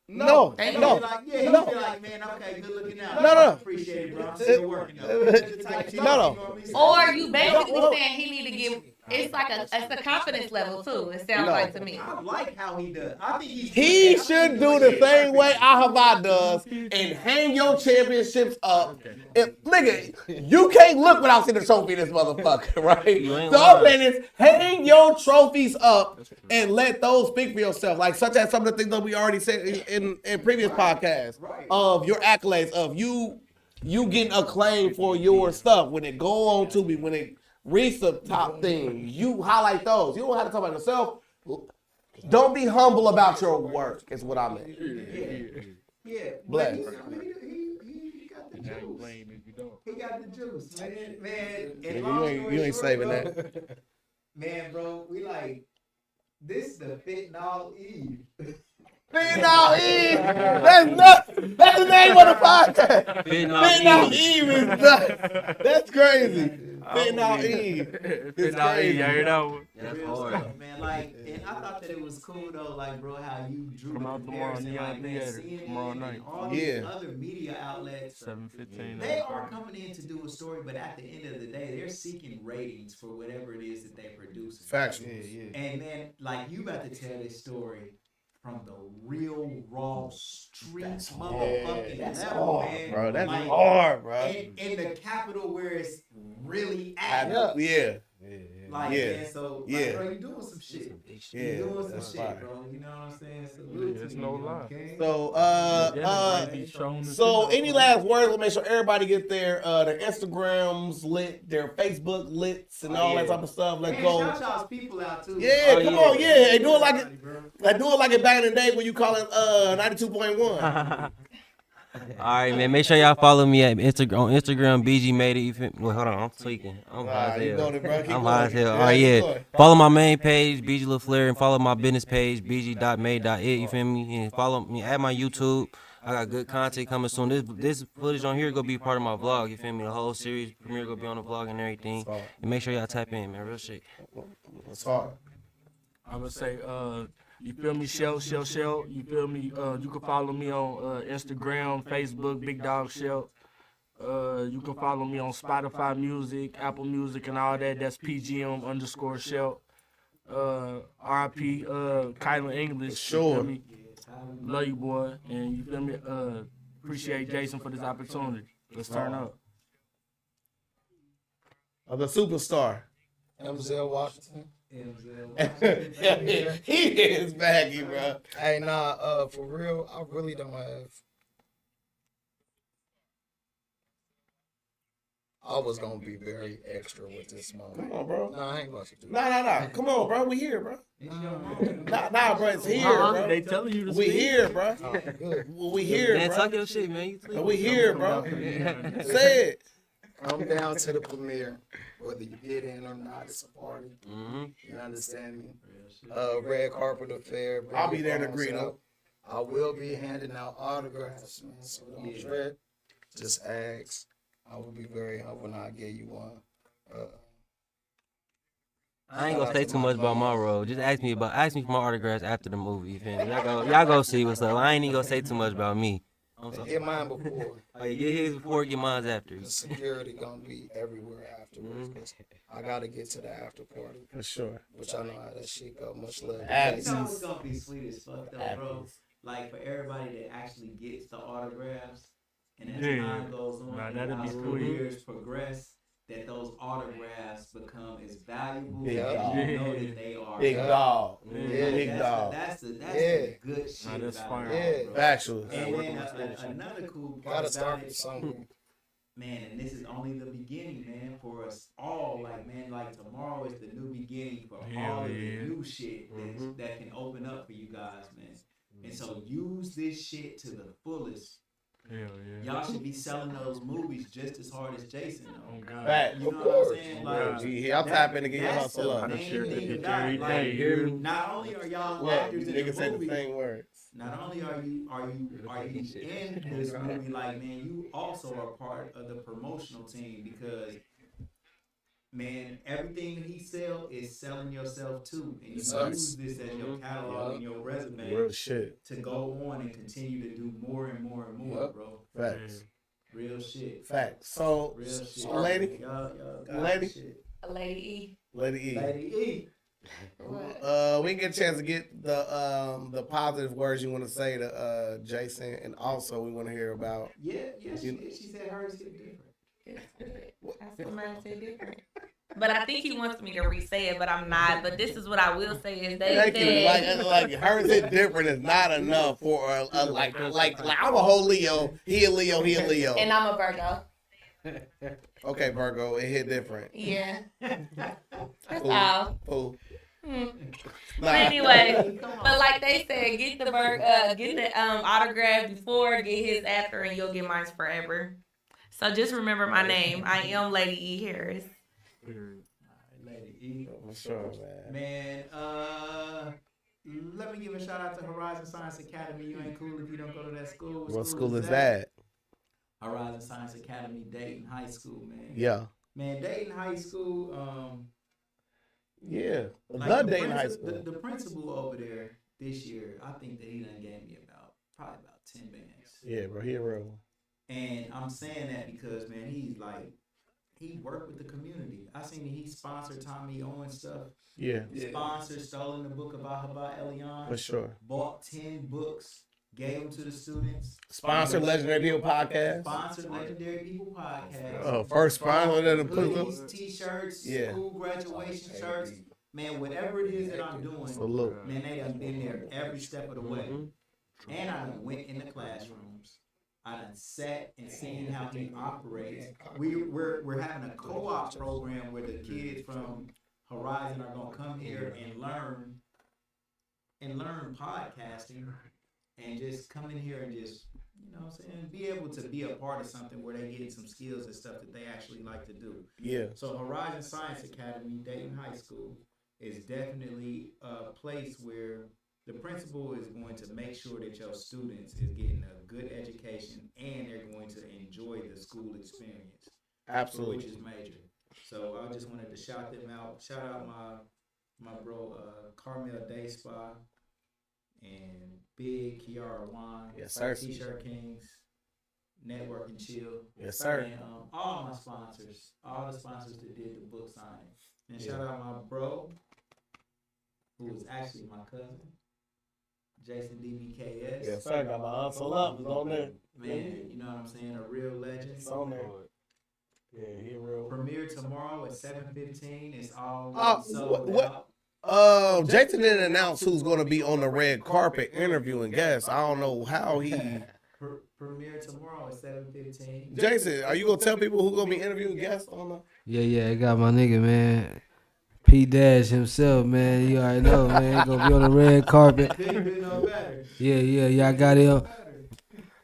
S4: no,
S3: Thank you.
S4: no.
S7: Like, yeah, he'll
S4: No.
S7: be like, man, okay, good looking out.
S4: No, no.
S7: Appreciate it, bro. I'm still working on it.
S4: No.
S3: or you basically saying he need to give. It's like it's a confidence level too. It sounds like to me.
S7: I like how he does. I think
S4: He should do the same way Ahava does and hang your championships up. If, nigga, you can't look without seeing the trophy in this motherfucker, right?
S8: ain't
S4: So I'm saying is hang your trophies up and let those speak for yourself. Like such as some of the things that we already said in previous podcasts of your accolades, of you getting acclaim for your stuff when it go on to me, when it read the top things. You highlight those. You don't have to talk about yourself. Don't be humble about your work, is what I meant.
S7: Yeah.
S4: Bless.
S7: He got the juice. He got the juice, man. And long story
S4: You ain't
S7: short,
S4: saving
S7: bro,
S4: that.
S7: Man, bro, we like, this is the Fentynal Eve.
S4: Fentynal Eve. That's the name of the podcast. Fentynal Eve is nuts. That's crazy. Fentynal Eve. It's crazy.
S2: You heard that one?
S8: That's
S7: Real
S8: hard.
S7: stuff, man. Like, and I thought that it was cool though, like, bro, how you drew
S2: Come
S7: the
S2: out tomorrow,
S7: comparison,
S2: Neon
S7: like, man,
S2: Theater,
S7: CNN
S2: tomorrow
S7: and
S2: night.
S7: all these
S4: Yeah.
S7: other media outlets,
S2: 7:15.
S7: they are coming in to do a story, but at the end of the day, they're seeking ratings for whatever it is that they produce.
S4: Factual.
S7: And man, like, you about to tell this story from the real raw street motherfucking
S4: That's
S7: level,
S4: hard,
S7: man.
S4: bro. That's
S7: Like,
S4: hard, bro.
S7: in the capital where it's really at.
S4: Yeah.
S7: Like,
S4: Yeah.
S7: man, so,
S4: Yeah.
S7: like, bro, you doing some shit.
S4: Yeah.
S7: You doing some
S4: That's
S7: shit,
S4: fire.
S7: bro. You know what I'm saying? So,
S2: It's no lie.
S4: So any last words? We'll make sure everybody get their Instagrams lit, their Facebook lits, and all that type of stuff. Let's
S7: Man,
S4: go.
S7: shout y'all's people out too.
S4: Yeah, come on, yeah. Hey, do it like it.
S7: Bro.
S4: Do it like it back in the day when you call it 92.1.
S8: All right, man. Make sure y'all follow me at on Instagram. BG made it. You feel me? Wait, hold on. I'm tweaking. I'm high as
S4: You
S8: hell.
S4: got it, bro. Keep
S8: I'm high as
S4: going.
S8: hell. All right,
S4: keep
S8: yeah.
S4: going.
S8: Follow my main page, BG LaFleur, and follow my business page, bg.made.it. You feel me? And follow me at my YouTube. I got good content coming soon. This footage on here gonna be part of my vlog. You feel me? The whole series premiere gonna be on the vlog and everything. And make sure y'all tap in, man. Real shit.
S4: It's hard.
S2: I would say, you feel me, Shell. You feel me? You can follow me on Instagram, Facebook, Big Dog Shell. You can follow me on Spotify Music, Apple Music, and all that. That's PGM_Shell. RP, Kylan English.
S4: Sure.
S2: You feel me? Love you, boy. And you feel me? Appreciate Jason for this opportunity. Let's turn up.
S4: The superstar.
S9: MZL Washington.
S4: He is baggy, bro.
S9: Hey, nah, for real, I really don't have. I was gonna be very extra with this moment.
S4: Come on, bro.
S9: Nah, I ain't about to do
S4: Nah. Come on, bro. We here, bro. Nah, bro. It's here, bro.
S2: They telling you to
S4: We
S2: speak.
S4: here, bro.
S9: that. Good.
S4: We here,
S8: Man,
S4: bro.
S8: talk your shit, man. You tweaking.
S4: We here, bro. Say it.
S9: I'm down to the premiere, whether you get in or not. It's a party. You understand me? Red carpet affair.
S4: I'll be there to
S9: phones
S4: greet
S9: up. I will be handing out autographs, man. So don't trip. Just ask. I will be very humble when I give you one.
S8: I ain't gonna say too much about my role. Just ask me for my autographs after the movie. You feel me? Y'all go see what's up. I ain't even gonna say too much about me.
S9: Get mine before.
S8: Oh, yeah, get his before, get mine after.
S9: The security gonna be everywhere afterwards. 'Cause I gotta get to the after party,
S4: For sure.
S9: which I know how that shit go. Much love.
S4: Abs-
S7: You know what's gonna be sweet as fuck though, bro? Like, for everybody that actually gets the autographs, and as
S2: Yeah.
S7: time goes on,
S2: Nah,
S7: and
S2: that'd be
S7: our
S2: sweet.
S7: careers progress, that those autographs become as valuable
S4: Big
S7: as
S4: dog.
S7: you know that they are.
S4: Big
S7: bro.
S4: dog.
S9: Yeah.
S4: Big dog.
S7: That's the
S9: Yeah.
S7: good shit.
S2: Nah, that's
S7: about
S2: fire.
S7: it,
S9: Yeah.
S7: bro.
S4: Factual.
S7: And then another cool part
S9: Gotta
S7: about
S9: start
S7: it,
S9: with something.
S7: man, and this is only the beginning, man, for us all. Like, man, like, tomorrow is the new beginning for
S2: Hell
S7: all of the
S2: yeah.
S7: new shit that can open up for you guys, man. And so use this shit to the fullest.
S2: Hell yeah.
S7: Y'all should be selling those movies just as hard as Jason, though.
S2: Oh, God.
S4: Fact.
S7: You know what I'm saying? Like,
S4: Gee, I'll tap in to get your
S7: that's
S4: hustle
S7: the
S4: up.
S2: I done
S7: main
S2: shared that
S7: thing
S2: bitch
S7: about
S2: every
S7: it.
S2: day,
S7: Like,
S2: you hear me?
S7: not only are y'all
S4: Look,
S7: actors in
S4: niggas
S7: the
S4: said the
S7: movie,
S4: same words.
S7: not only are you in this movie, like, man, you also are part of the promotional team, because, man, everything that he sell is selling yourself too, and you use this as your catalog and your resume
S4: Real shit.
S7: to go on and continue to do more and more and more, bro.
S4: Facts.
S7: Real shit.
S4: Facts. So,
S7: Real shit.
S4: lady,
S7: Y'all got
S4: Lady?
S7: shit.
S3: Lady E.
S4: Lady E.
S7: Lady E.
S3: What?
S4: We get a chance to get the positive words you want to say to Jason, and also we want to hear about.
S7: Yeah, she said hers hit different.
S3: It's good. That's what mine said different. But I think he wants me to re-say it, but I'm not. But this is what I will say is they
S4: Thank you.
S3: said,
S4: Like hers hit different is not enough for like I'm a whole Leo. He a Leo.
S3: and I'm a Virgo.
S4: Okay, Virgo, it hit different.
S3: Yeah. That's
S4: Cool.
S3: all.
S4: Cool.
S3: Hmm.
S4: Nah.
S3: But anyway, but like they said, get the autograph before, get his after, and you'll get mine forever. So just remember my name. I am Lady E Harris.
S7: Lady E.
S4: For sure, man.
S7: Man, let me give a shout out to Horizon Science Academy. You ain't cool if you don't go to that school.
S4: What school is that?
S7: Horizon Science Academy, Dayton High School, man.
S4: Yeah.
S7: Man, Dayton High School,
S4: Yeah.
S7: like
S4: The Dayton High School.
S7: The principal over there this year, I think that he done gave me probably about 10 bands.
S4: Yeah, bro, hero.
S7: And I'm saying that because, man, he worked with the community. I seen that he sponsored Tommy Owen stuff.
S4: Yeah.
S7: Sponsored Stolen the Book of Ahaba Elion.
S4: For sure.
S7: Bought 10 books, gave them to the students.
S4: Sponsor Legendary People Podcast.
S7: Sponsored Legendary People Podcast.
S4: Oh, first sponsor that
S7: Hoodies, t-shirts,
S4: Yeah.
S7: school graduation shirts. Man, whatever it is that I'm doing,
S4: Salute.
S7: man, they done been there every step of the way. And I done went in the classrooms. I done sat and seen how he operates. We're having a co-op program where the kids from Horizon are gonna come here and learn podcasting, and just come in here and just, you know what I'm saying, be able to be a part of something where they get some skills and stuff that they actually like to do.
S4: Yeah.
S7: So Horizon Science Academy, Dayton High School, is definitely a place where the principal is going to make sure that your students is getting a good education and they're going to enjoy the school experience.
S4: Absolutely.
S7: Which is major. So I just wanted to shout them out. Shout out my bro Carmel Day Spa and Big Kiara Wine.
S4: Yes, sir.
S7: T-Shirt Kings, Network and Chill.
S4: Yes, sir.
S7: And all my sponsors, all the sponsors that did the book signing. And shout out my bro, who is actually my cousin, Jason DBKS.
S4: Yes, sir. Got my hustle up. It's on there.
S7: Man, you know what I'm saying? A real legend.
S4: It's on there. Yeah, he real.
S7: Premiere tomorrow at 7:15. It's all
S4: what-
S7: sold out.
S4: Jason didn't announce who's going to be on the red carpet interviewing guests. I don't know how he.
S7: Premiere tomorrow at 7:15.
S4: Jason, are you going to tell people who's going to be interviewing guests on the?
S1: Yeah, I got my nigga, man. P Dash himself, man. You already know, man. He gonna be on the red carpet.
S7: Couldn't do no better.
S1: Yeah. I got him.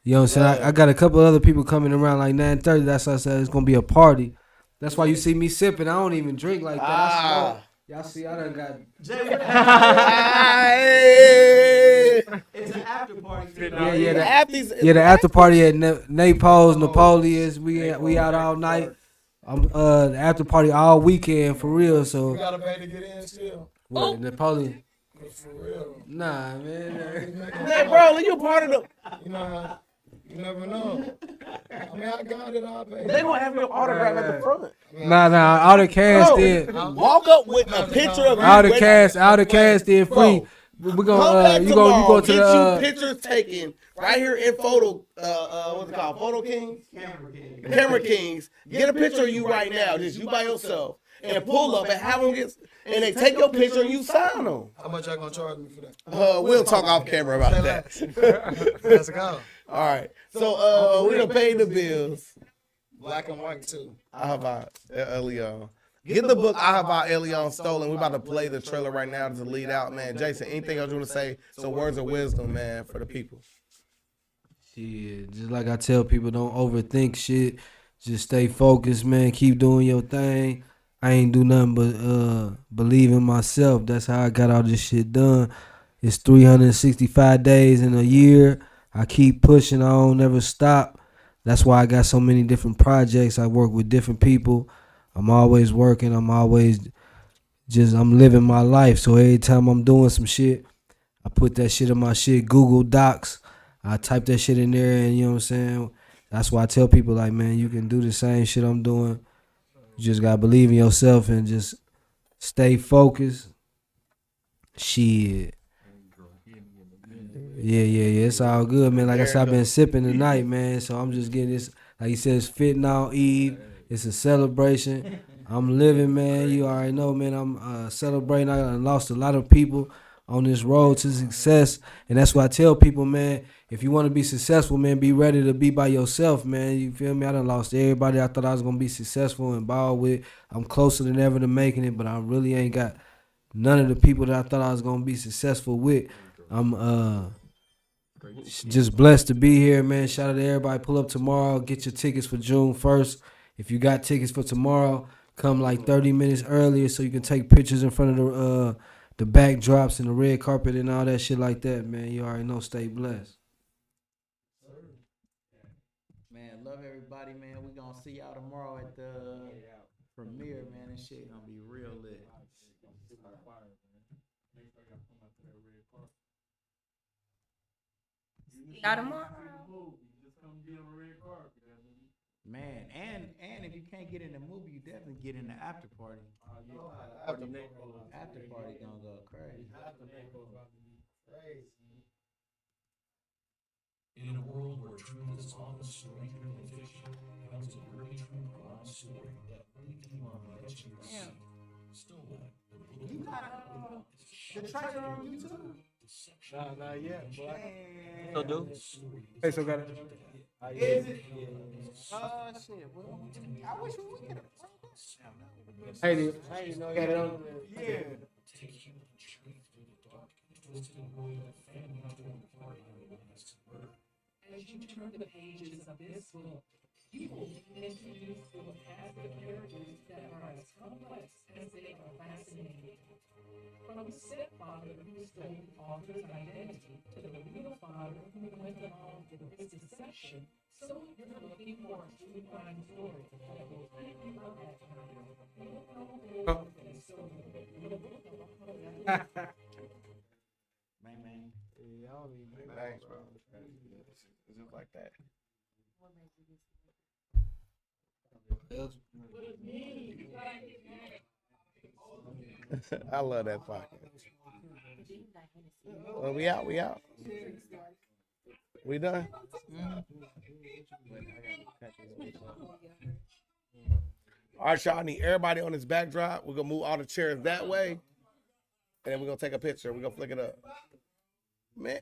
S1: You know what I'm saying? I got a couple other people coming around like 9:30. That's why I said it's gonna be a party. That's why you see me sipping. I don't even drink like that. I smoke. Y'all see, I done got.
S7: It's an after party.
S1: The after party at Naples, Napoleon's. We out all night. The after party all weekend for real. So
S9: You gotta pay to get in still.
S1: what, Napoleon?
S9: For real.
S1: Nah, man.
S4: Hey, bro, you part of the.
S9: You know how? You never know. I mean, I got it. I'll pay.
S4: They gonna have your autograph at the front.
S1: Nah. All the cast
S4: Bro,
S1: did.
S4: walk up with a picture of
S1: All the
S4: you.
S1: cast did free.
S4: Bro,
S1: We
S4: come
S1: gonna
S4: back
S1: you
S4: tomorrow,
S1: go to
S4: get
S1: the
S4: you pictures taken right here in photo. What's it called? Photo Kings. Camera Kings. Get a picture of you right now, just you by yourself, and pull up and have them get. And they take your picture and you sign them.
S9: How much y'all gonna charge me for that?
S4: We'll talk off camera about that.
S9: Let's go.
S4: All right. So we done paid the bills.
S9: Black and white too.
S4: Ahava Elion. Get the book Ahava Elion Stolen. We're about to play the trailer right now to lead out, man. Jason, anything else you want to say? Some words of wisdom, man, for the people.
S1: shit. Just like I tell people, don't overthink shit. Just stay focused, man. Keep doing your thing. I ain't do nothing but believe in myself. That's how I got all this shit done. It's 365 days in a year. I keep pushing. I don't never stop. That's why I got so many different projects. I work with different people. I'm always working. I'm living my life. So every time I'm doing some shit, I put that shit in my shit, Google Docs. I type that shit in there, and you know what I'm saying? That's why I tell people, like, man, you can do the same shit I'm doing. You just gotta believe in yourself and just stay focused. Shit. Yeah. It's all good, man. Like I said, I've been sipping tonight, man. So I'm just getting this. Like he says, Fentynal Eve. It's a celebration. I'm living, man. You already know, man. I'm celebrating. I lost a lot of people on this road to success. And that's why I tell people, man, if you want to be successful, man, be ready to be by yourself, man. You feel me? I done lost everybody I thought I was going to be successful and ball with. I'm closer than ever to making it, but I really ain't got none of the people that I thought I was going to be successful with. I'm just blessed to be here, man. Shout out to everybody. Pull up tomorrow. Get your tickets for June 1st. If you got tickets for tomorrow, come like 30 minutes earlier so you can take pictures in front of the backdrops and the red carpet and all that shit like that, man. You already know. Stay blessed.
S7: Man, love everybody, man. We gonna see y'all tomorrow at the premiere, man. This shit gonna be real lit.
S3: Y'all tomorrow.
S7: Man, and if you can't get in the movie, you definitely get in the after party. After party gonna go crazy.
S5: In a world where truth is often stranger than fiction, comes a gripping true crime story that will leave you on the edge of your seat. Stolen.
S7: You got the trailer on YouTube?
S5: Deception.
S1: Not yet, boy.
S8: So do.
S1: Hey, so got it.
S7: Is it? Shit. Well, I wish we could have.
S1: Hey, you know, got it on.
S7: Yeah.
S5: Take human truth through the dark and twisted world of family torn apart by lies and murder.
S6: As you turn the pages of this book, you will be introduced to a cast of characters that are as complex as they are fascinating. From the stepfather who stole the author's identity to the real father who went along with his deception, so you're looking for a true crime story that will keep you up at night.
S7: Man.
S4: Thanks, bro. It's just like that. I love that podcast. Well, we out. We done? All right, y'all. I need everybody on this backdrop. We're going to move all the chairs that way. And then we're going to take a picture. We're going to flick it up. Man.